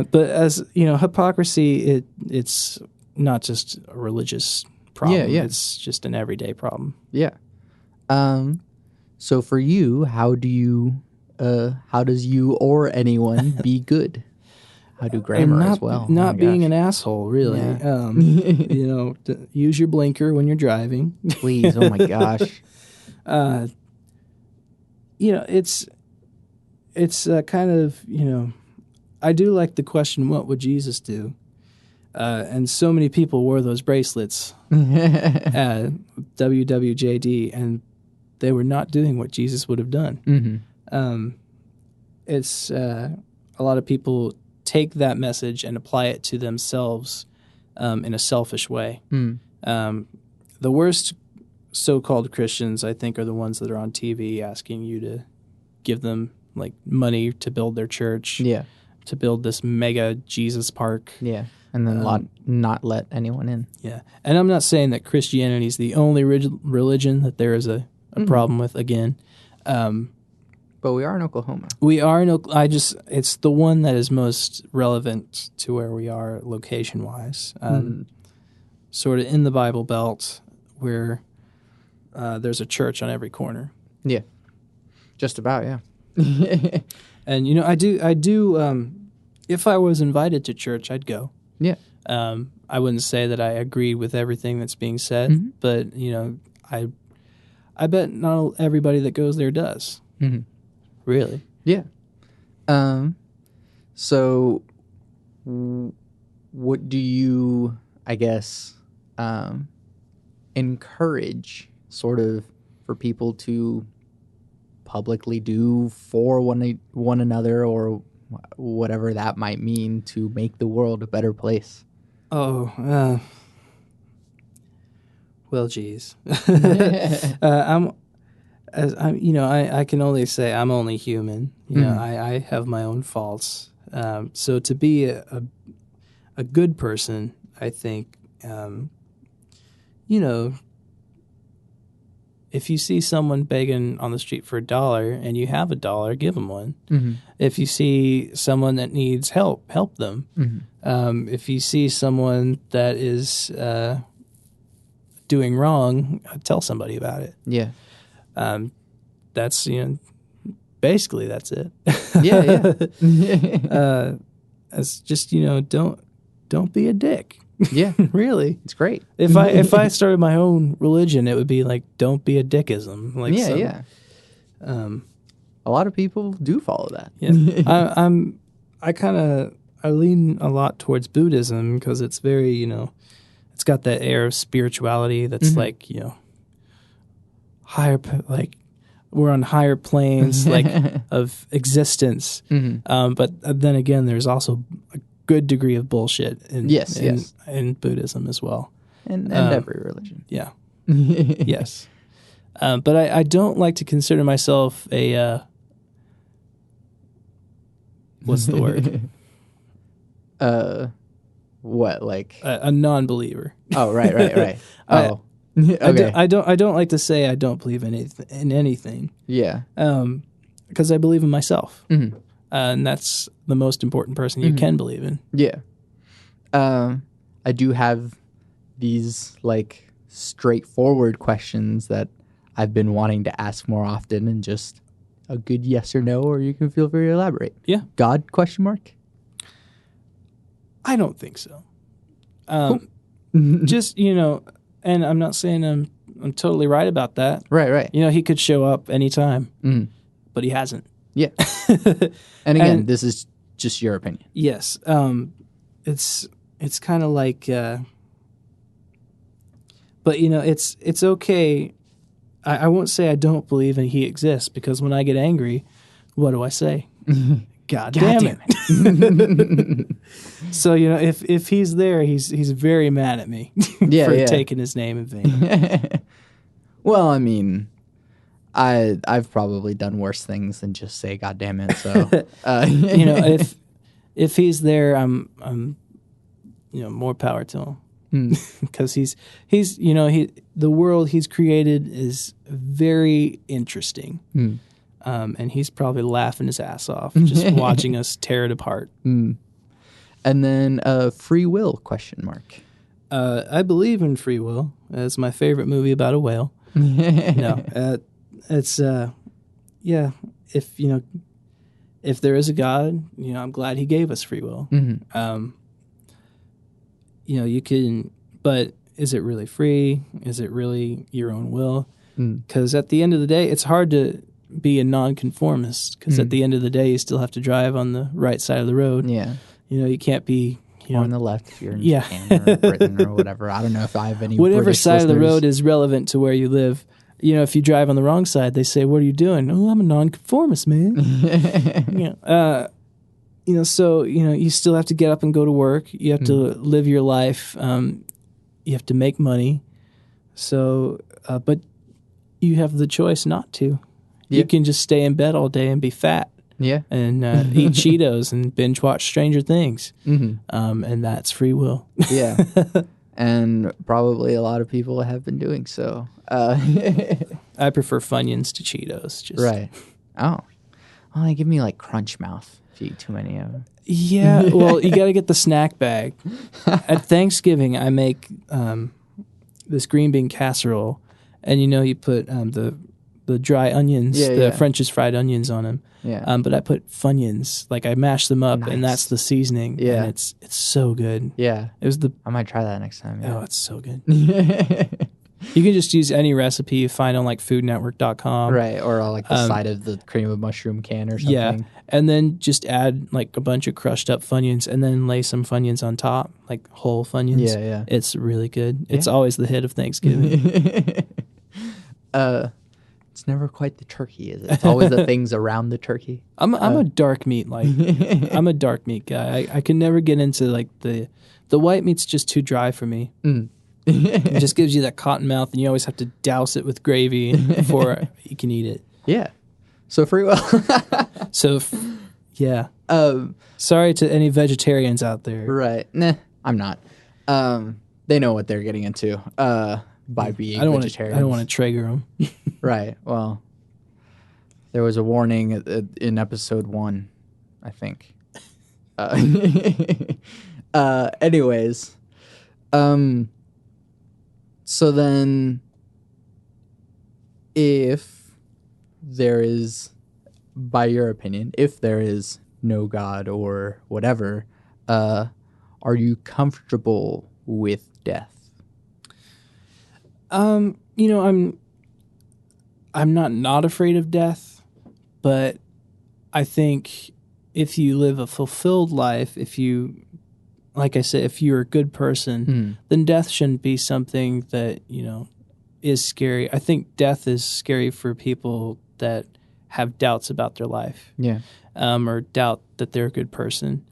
B: But as hypocrisy, it's not just a religious problem.
A: Yeah.
B: It's just an everyday problem.
A: Yeah. So for you, how does you or anyone be good? How do grammar as well?
B: Not being an asshole, really. Yeah. Use your blinker when you're driving.
A: Please, oh my gosh.
B: It's kind of, I do like the question, what would Jesus do? And so many people wore those bracelets, WWJD, and they were not doing what Jesus would have done. It's a lot of people take that message and apply it to themselves in a selfish way. The worst so-called Christians, I think, are the ones that are on TV asking you to give them like money to build their church, to build this mega Jesus park,
A: and then not let anyone in.
B: And I'm not saying that Christianity is the only religion that there is a problem with. Again.
A: But we are in Oklahoma.
B: It's the one that is most relevant to where we are location-wise. Sort of in the Bible Belt, where there's a church on every corner.
A: Yeah. Just about, yeah.
B: And, I do, if I was invited to church, I'd go.
A: Yeah.
B: I wouldn't say that I agreed with everything that's being said, but, I bet not everybody that goes there does. Really?
A: Yeah. So what do you, I guess, encourage sort of for people to publicly do for one another, or whatever that might mean, to make the world a better place?
B: Well, geez. I can only say I'm only human. I have my own faults. So to be a good person, I think, if you see someone begging on the street for $1 and you have $1, give them one. If you see someone that needs help, help them. If you see someone that is doing wrong, tell somebody about it.
A: Yeah.
B: That's, basically that's it. It's just, don't be a dick.
A: Yeah.
B: Really.
A: It's great.
B: If I started my own religion, it would be like, don't be a dickism. Like,
A: a lot of people do follow that.
B: I lean a lot towards Buddhism because it's very, it's got that air of spirituality that's like, higher, like we're on higher planes like of existence. But then again, there's also a good degree of bullshit in Buddhism as well.
A: And every religion.
B: Yeah. Yes. But I don't like to consider myself a what's the word?
A: What, like
B: a non-believer.
A: Oh, right. Oh, okay.
B: I don't like to say I don't believe in anything.
A: Yeah.
B: Because I believe in myself, and that's the most important person you can believe in.
A: Yeah. I do have these like straightforward questions that I've been wanting to ask more often, and just a good yes or no, or you can feel free to elaborate.
B: Yeah.
A: God? Question mark.
B: I don't think so. Just, and I'm not saying I'm totally right about that.
A: Right.
B: He could show up anytime, but he hasn't.
A: Yeah. And again, this is just your opinion.
B: Yes. It's kind of like, but it's okay. I won't say I don't believe in he exists, because when I get angry, what do I say? God damn it. So, if he's there, he's very mad at me for taking his name in vain.
A: Well, I mean, I've probably done worse things than just say God damn it. So,
B: if he's there, I'm more power to him. Because he's the world he's created is very interesting. And he's probably laughing his ass off just watching us tear it apart.
A: And then free will, question mark.
B: I believe in free will. It's my favorite movie about a whale. No, it's if there is a God, I'm glad he gave us free will. You can, but is it really free? Is it really your own will? Because at the end of the day, it's hard to be a nonconformist, because at the end of the day, you still have to drive on the right side of the road.
A: Yeah.
B: You can't be
A: on the left if you're in Japan or Britain or whatever. I don't know if I have any
B: whatever
A: British
B: side
A: listeners.
B: of the road is relevant to where you live. If you drive on the wrong side, they say, "What are you doing?" "Oh, I'm a nonconformist, man." So you still have to get up and go to work. You have to live your life. You have to make money. So, but you have the choice not to. You can just stay in bed all day and be fat.
A: Yeah.
B: And eat Cheetos and binge watch Stranger Things. And that's free will.
A: Yeah. And probably a lot of people have been doing so.
B: I prefer Funyuns to Cheetos. Just.
A: Right. Oh. Well, they give me like crunch mouth if you eat too many of them.
B: Yeah. Well, you got to get the snack bag. At Thanksgiving, I make this green bean casserole. And you put the dry onions, French's fried onions on them.
A: Yeah.
B: But I put Funyuns, like I mash them up, and that's the seasoning.
A: Yeah.
B: And it's so good.
A: Yeah.
B: It was
A: I might try that next time. Yeah.
B: Oh, it's so good. You can just use any recipe you find on like foodnetwork.com.
A: Right. Or on like the side of the cream of mushroom can or something.
B: Yeah. And then just add like a bunch of crushed up Funyuns, and then lay some Funyuns on top, like whole Funyuns.
A: Yeah.
B: It's really good. It's always the hit of Thanksgiving.
A: It's never quite the turkey, is it? It's always the things around the turkey.
B: I'm a dark meat I'm a dark meat guy. I can never get into like the white meat's just too dry for me. It just gives you that cotton mouth, and you always have to douse it with gravy before you can eat it.
A: Yeah. So free will.
B: Yeah. Sorry to any vegetarians out there.
A: Right. Nah, I'm not. They know what they're getting into by being vegetarians.
B: I don't want to trigger them.
A: Right. Well, there was a warning in episode 1, I think. Anyways. So then, if there is, by your opinion, if there is no God or whatever, are you comfortable with death?
B: I'm not afraid of death, but I think if you live a fulfilled life, like I said, if you're a good person, then death shouldn't be something that, is scary. I think death is scary for people that have doubts about their life.
A: Yeah.
B: Or doubt that they're a good person.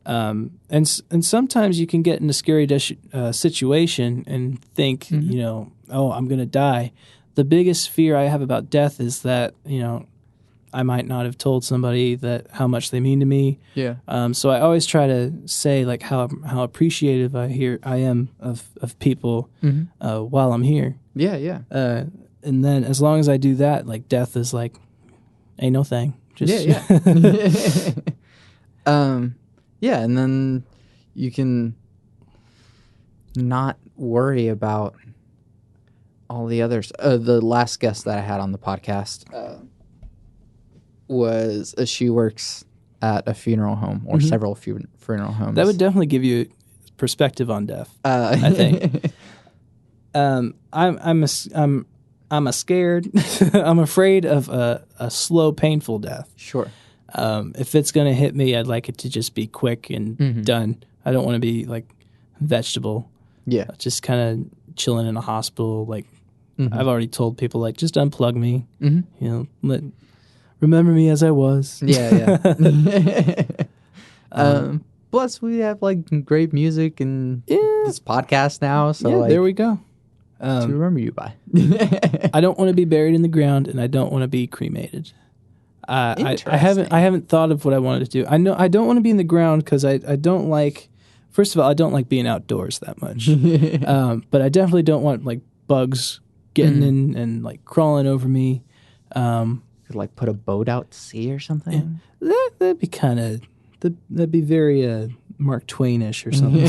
B: And sometimes you can get in a scary situation and think, oh, I'm going to die. The biggest fear I have about death is that, I might not have told somebody that how much they mean to me.
A: Yeah.
B: So I always try to say like how appreciative I am of people while I'm here.
A: Yeah, yeah.
B: And then as long as I do that, like death is like, ain't no thing. Just
A: yeah. Yeah, and then you can not worry about all the others. The last guest that I had on the podcast she works at a funeral home or several funeral homes.
B: That would definitely give you perspective on death. I think. I'm scared. I'm afraid of a slow, painful death.
A: Sure.
B: If it's gonna hit me, I'd like it to just be quick and done. I don't want to be like vegetable.
A: Yeah.
B: Just kind of chilling in a hospital. Like I've already told people, like just unplug me. Remember me as I was.
A: Yeah. Plus, we have like great music and this podcast now. So like,
B: there we go.
A: To remember you by.
B: I don't want to be buried in the ground, and I don't want to be cremated. I haven't thought of what I wanted to do. I know I don't want to be in the ground because I don't like. First of all, I don't like being outdoors that much. But I definitely don't want like bugs getting in and like crawling over me.
A: Could like put a boat out to sea or something.
B: That'd be that'd be very Mark Twain-ish or something.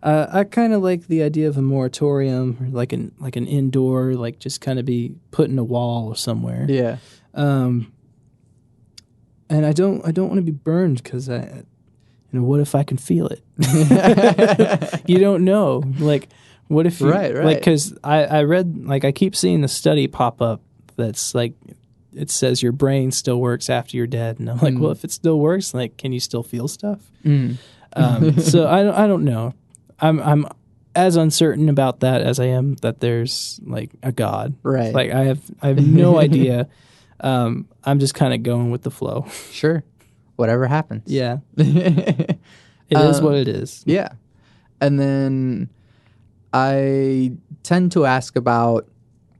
B: I kind of like the idea of a moratorium, or like an indoor, like just kind of be put in a wall or somewhere.
A: Yeah.
B: And I don't want to be burned because what if I can feel it? You don't know. Like, what if you,
A: right.
B: Like, because I read, like, I keep seeing the study pop up that's like, it says your brain still works after you're dead, and I'm like, well, if it still works, like, can you still feel stuff? So I don't know. I'm as uncertain about that as I am that there's like a God.
A: Right.
B: Like I have no idea. I'm just kind of going with the flow.
A: Sure. Whatever happens.
B: Yeah. It is what it is.
A: Yeah. And then I tend to ask about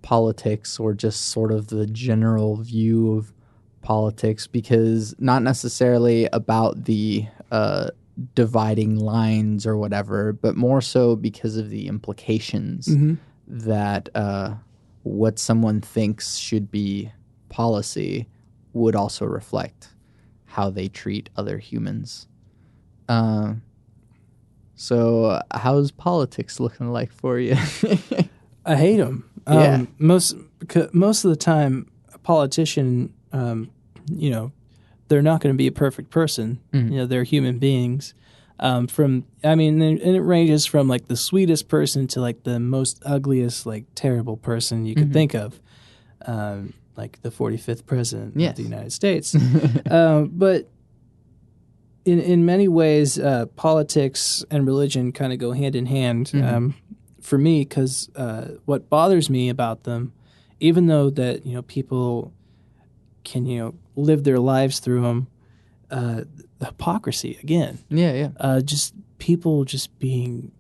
A: politics or just sort of the general view of politics, because not necessarily about the dividing lines or whatever, but more so because of the implications that what someone thinks should be policy would also reflect how they treat other humans. So how's politics looking like for you?
B: I hate them. Most of the time, a politician, they're not going to be a perfect person. They're human beings. And it ranges from like the sweetest person to like the most ugliest, like terrible person you could think of, like the 45th president of the United States. But in many ways, politics and religion kind of go hand in hand. For me, because what bothers me about them, even though that people can live their lives through them, the hypocrisy again. Just people just being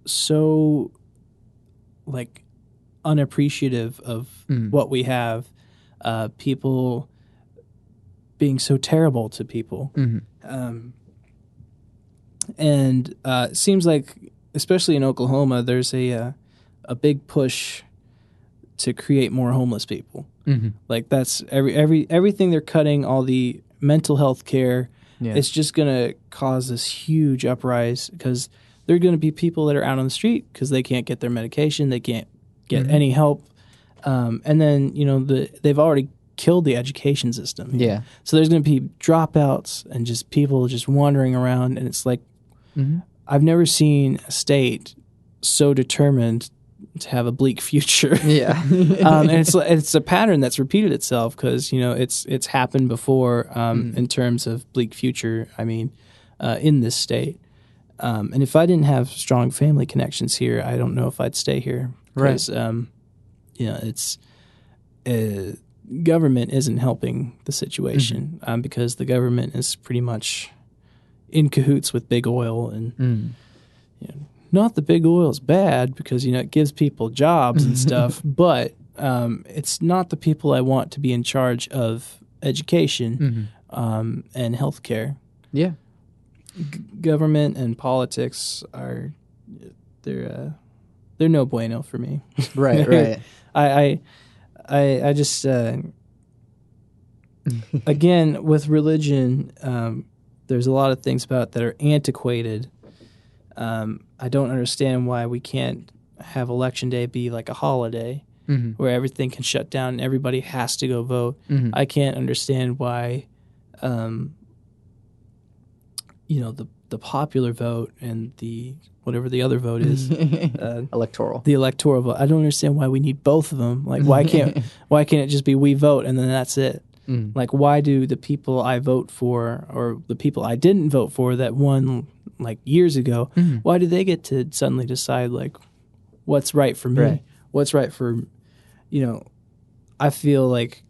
B: so like unappreciative of what we have. People being so terrible to people, and it seems like, especially in Oklahoma, there's a big push to create more homeless people. Like that's everything they're cutting, all the mental health care. It's just going to cause this huge uprise because there are going to be people that are out on the street because they can't get their medication, they can't get any help, and then they've already killed the education system. So there's going to be dropouts and just people just wandering around, and it's like I've never seen a state so determined to have a bleak future. And it's a pattern that's repeated itself because it's happened before in terms of bleak future. I mean, in this state, and if I didn't have strong family connections here, I don't know if I'd stay here. Because, it's government isn't helping the situation because the government is pretty much in cahoots with big oil. And you know, not that big oil is bad because, you know, it gives people jobs and stuff, but it's not the people I want to be in charge of education and healthcare.
A: Yeah.
B: Government and politics are they're no bueno for me.
A: Right.
B: I just again with religion, there's a lot of things about it that are antiquated. I don't understand why we can't have election day be like a holiday where everything can shut down and everybody has to go vote. I can't understand why, you know, the popular vote and the whatever the other vote is, the electoral vote. I don't understand why we need both of them. Like, why can't it just be we vote and then that's it? Like, why do the people I vote for or the people I didn't vote for that won like years ago, why do they get to suddenly decide like what's right for me, what's right for, you know? I feel like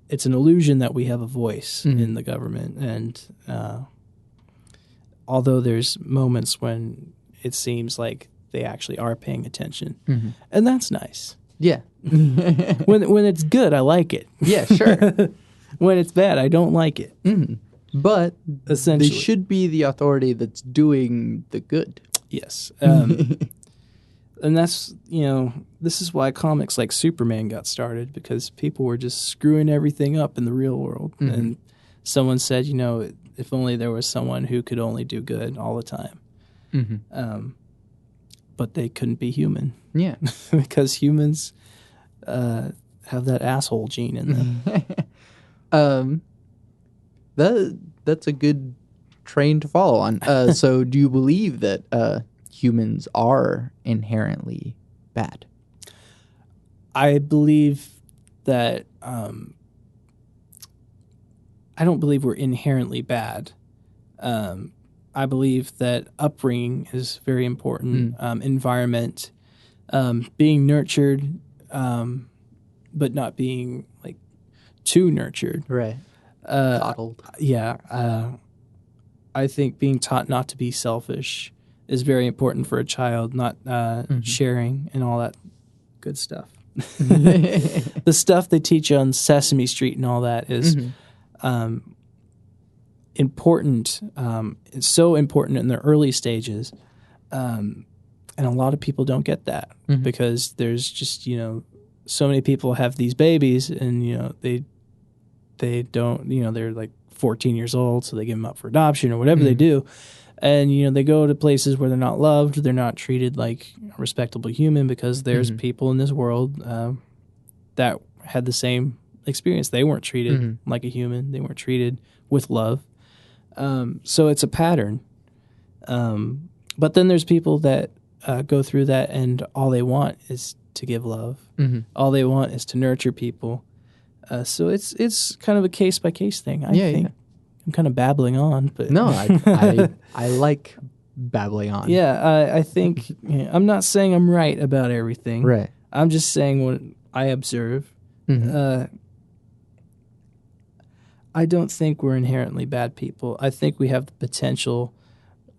B: it's an illusion that we have a voice in the government, and although there's moments when it seems like they actually are paying attention, and that's nice.
A: Yeah.
B: when it's good, I like it.
A: Yeah, sure.
B: When it's bad, I don't like it.
A: But
B: essentially,
A: they should be the authority that's doing the good.
B: Yes. And that's, you know, this is why comics like Superman got started, because people were just screwing everything up in the real world. And someone said, you know, if only there was someone who could only do good all the time. But they couldn't be human. Yeah. Because humans have that asshole gene in them.
A: That's a good train to follow on. So do you believe that humans are inherently bad?
B: I believe that I don't believe we're inherently bad. I believe that upbringing is very important. Environment, being nurtured, but not being like too nurtured.
A: Right. Coddled.
B: Yeah. I think being taught not to be selfish is very important for a child, not sharing and all that good stuff. The stuff they teach you on Sesame Street and all that is important. It's so important in the early stages. And a lot of people don't get that because there's just, you know, so many people have these babies and, you know, they don't, you know, they're like 14 years old, so they give them up for adoption or whatever they do. And, you know, they go to places where they're not loved, they're not treated like a respectable human because there's people in this world that had the same experience. They weren't treated like a human. They weren't treated with love. So it's a pattern. But then there's people that go through that and all they want is to give love. All they want is to nurture people. So it's kind of a case-by-case thing, I think. Yeah. I'm kind of babbling on, but
A: no, I like babbling on.
B: Yeah, I think I'm not saying I'm right about everything.
A: Right.
B: I'm just saying what I observe. I don't think we're inherently bad people. I think we have the potential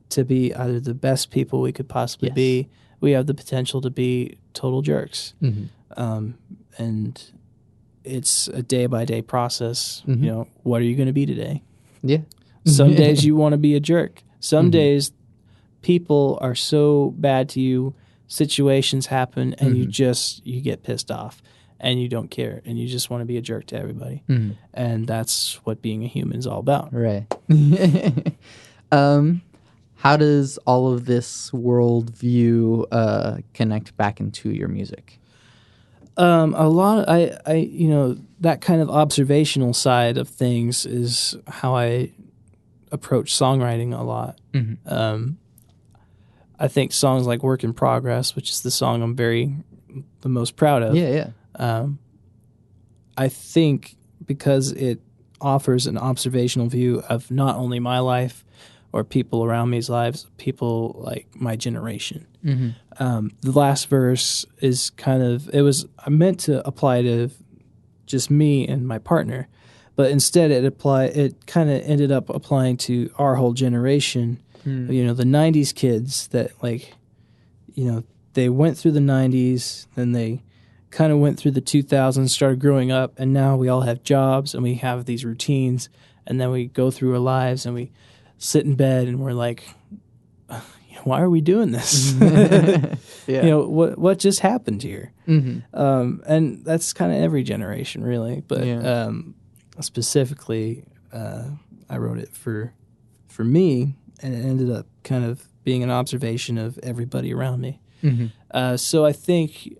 B: to be either the best people we could possibly be. We have the potential to be total jerks. And it's a day-by-day process. You know, what are you going to be today? Yeah. Some days you want to be a jerk. Some days people are so bad to you, situations happen, and you get pissed off, and you don't care, and you just want to be a jerk to everybody. And that's what being a human is all about. Right.
A: How does all of this worldview connect back into your music?
B: A lot. I you know, that kind of observational side of things is how I approach songwriting a lot. I think songs like "Work in Progress," which is the song I'm the most proud of. I think because it offers an observational view of not only my life or people around me's lives, people like my generation. The last verse is kind of, I meant to apply to just me and my partner. But instead, it kind of ended up applying to our whole generation. You know, the '90s kids that they went through the '90s, then they kind of went through the 2000s, started growing up, and now we all have jobs and we have these routines, and then we go through our lives and we sit in bed and we're like, why are we doing this?
A: Yeah.
B: You know, what just happened here?
A: Mm-hmm.
B: And that's kind of every generation, really. But specifically, I wrote it for me, and it ended up kind of being an observation of everybody around me.
A: Mm-hmm.
B: So I think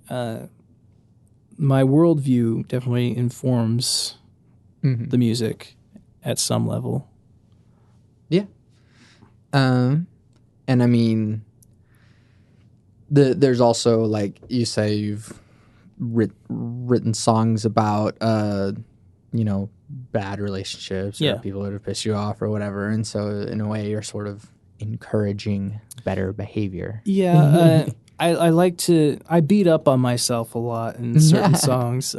B: my worldview definitely informs the music at some level.
A: Yeah. And I mean, there's also, like you say, you've written songs about, bad relationships or people that have pissed you off or whatever. And so in a way, you're sort of encouraging better behavior.
B: Yeah. I like to, I beat up on myself a lot in certain songs.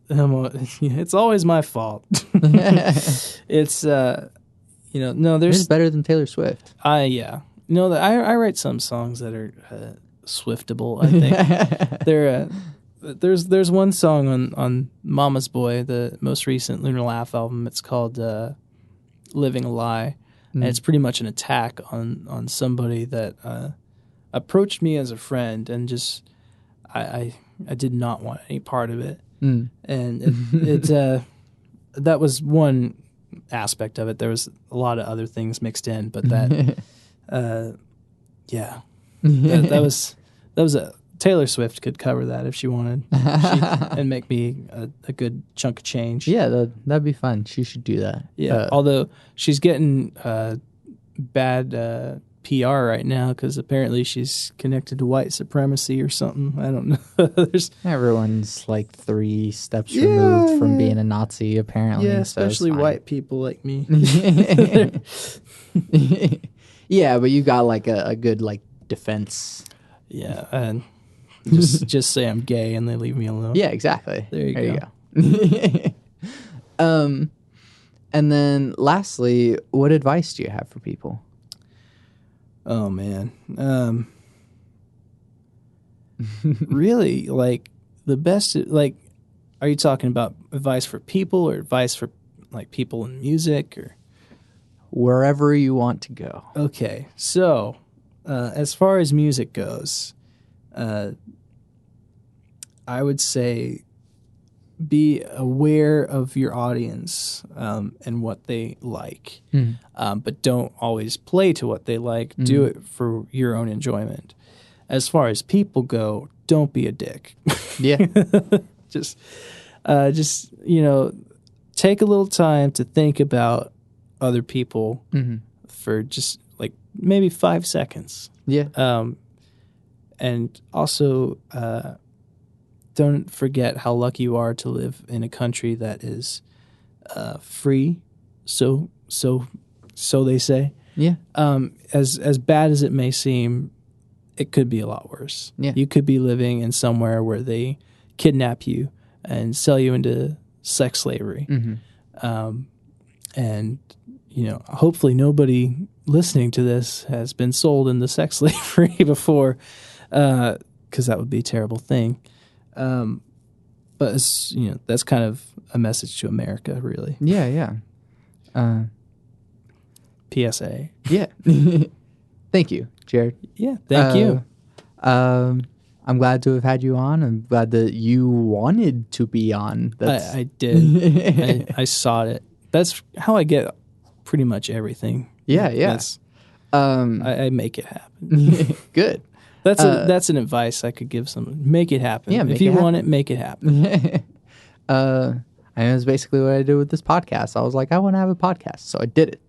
B: It's always my fault. It's, no,
A: It's better than Taylor Swift.
B: No, I write some songs that are Swiftable, I think. There's one song on Mama's Boy, the most recent Lunar Laugh album. It's called Living a Lie. And it's pretty much an attack on somebody that approached me as a friend, and just I did not want any part of it. And it that was one aspect of it. There was a lot of other things mixed in, but that that was a Taylor Swift could cover that if she wanted, and make me a good chunk of change.
A: Yeah, that'd be fun. She should do that.
B: Yeah, although she's getting bad PR right now because apparently she's connected to white supremacy or something. I don't know.
A: Everyone's like 3 steps removed from being a Nazi, apparently.
B: Yeah, especially white people like me.
A: Yeah, but you got like a good like defense.
B: Yeah, and just say I'm gay and they leave me alone.
A: Yeah, exactly.
B: There you
A: go. And then lastly, what advice do you have for people?
B: Oh man. Really, like the best, like, are you talking about advice for people or advice for like people in music or
A: wherever you want to go?
B: Okay. So, as far as music goes, I would say be aware of your audience and what they like, but don't always play to what they like. Do it for your own enjoyment. As far as people go, don't be a dick.
A: Yeah.
B: just take a little time to think about other people for just like maybe 5 seconds.
A: Yeah.
B: And also, don't forget how lucky you are to live in a country that is free. So they say.
A: Yeah.
B: As bad as it may seem, it could be a lot worse.
A: Yeah.
B: You could be living in somewhere where they kidnap you and sell you into sex slavery. And hopefully nobody listening to this has been sold into sex slavery before, because that would be a terrible thing. But it's, that's kind of a message to America, really.
A: Yeah.
B: PSA.
A: Yeah. Thank you, Jared.
B: Yeah, thank you.
A: I'm glad to have had you on. I'm glad that you wanted to be on.
B: I did. I sought it. That's how I get pretty much everything.
A: Yeah.
B: I make it happen.
A: Good.
B: That's an advice I could give someone. Make it happen.
A: Yeah,
B: if you want it, make it happen.
A: And that's basically what I did with this podcast. I was like, I want to have a podcast, so I did it.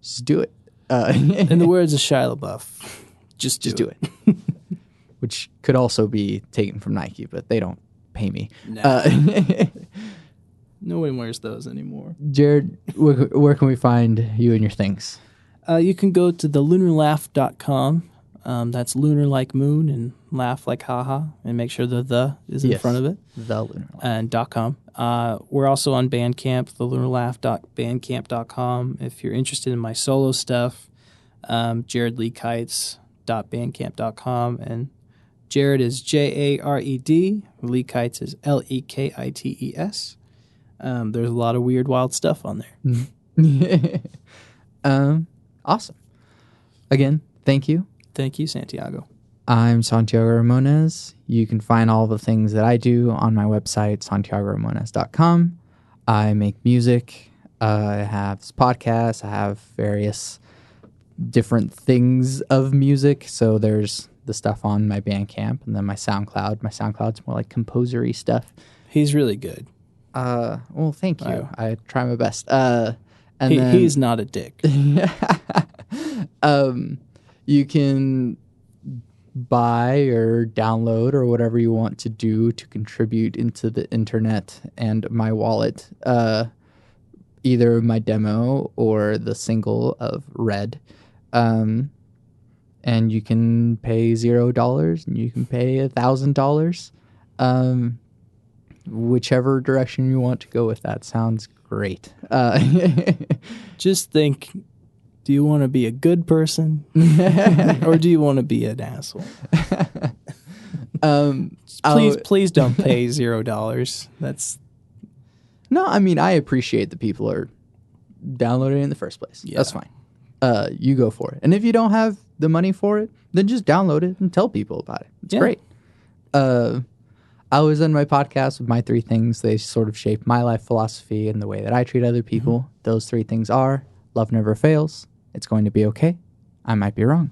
A: Just do it.
B: In the words of Shia LaBeouf, just do it.
A: Which could also be taken from Nike, but they don't pay me.
B: No. No one wears those anymore.
A: Jared, where can we find you and your things?
B: You can go to thelunarlaugh.com. That's lunar like moon and laugh like haha, and make sure the is in front of it.
A: The lunar laugh.
B: And .com. We're also on Bandcamp, thelunarlaugh.bandcamp.com. If you're interested in my solo stuff, jaredlekites.bandcamp.com, and Jared is Jared. Lekites is Lekites. There's a lot of weird, wild stuff on
A: there. Awesome. Again, thank you.
B: Thank you, Santiago.
A: I'm Santiago Ramones. You can find all the things that I do on my website, santiagoramones.com. I make music. I have this podcast. I have various different things of music. So there's the stuff on my Bandcamp and then my SoundCloud. My SoundCloud's more like composery stuff.
B: He's really good.
A: Well, thank you.
B: Wow.
A: I try my best.
B: He's not a dick.
A: You can buy or download or whatever you want to do to contribute into the internet and my wallet, either my demo or the single of Red. And you can pay $0 and you can pay $1,000. Whichever direction you want to go with that sounds great.
B: Just think, do you want to be a good person or do you want to be an asshole? Please don't pay $0. That's
A: no. I mean, I appreciate that people are downloading it in the first place. Yeah. That's fine. You go for it. And if you don't have the money for it, then just download it and tell people about it. It's great. I was on my podcast with my 3 things. They sort of shape my life philosophy and the way that I treat other people. Mm-hmm. Those 3 things are: love never fails. It's going to be okay. I might be wrong.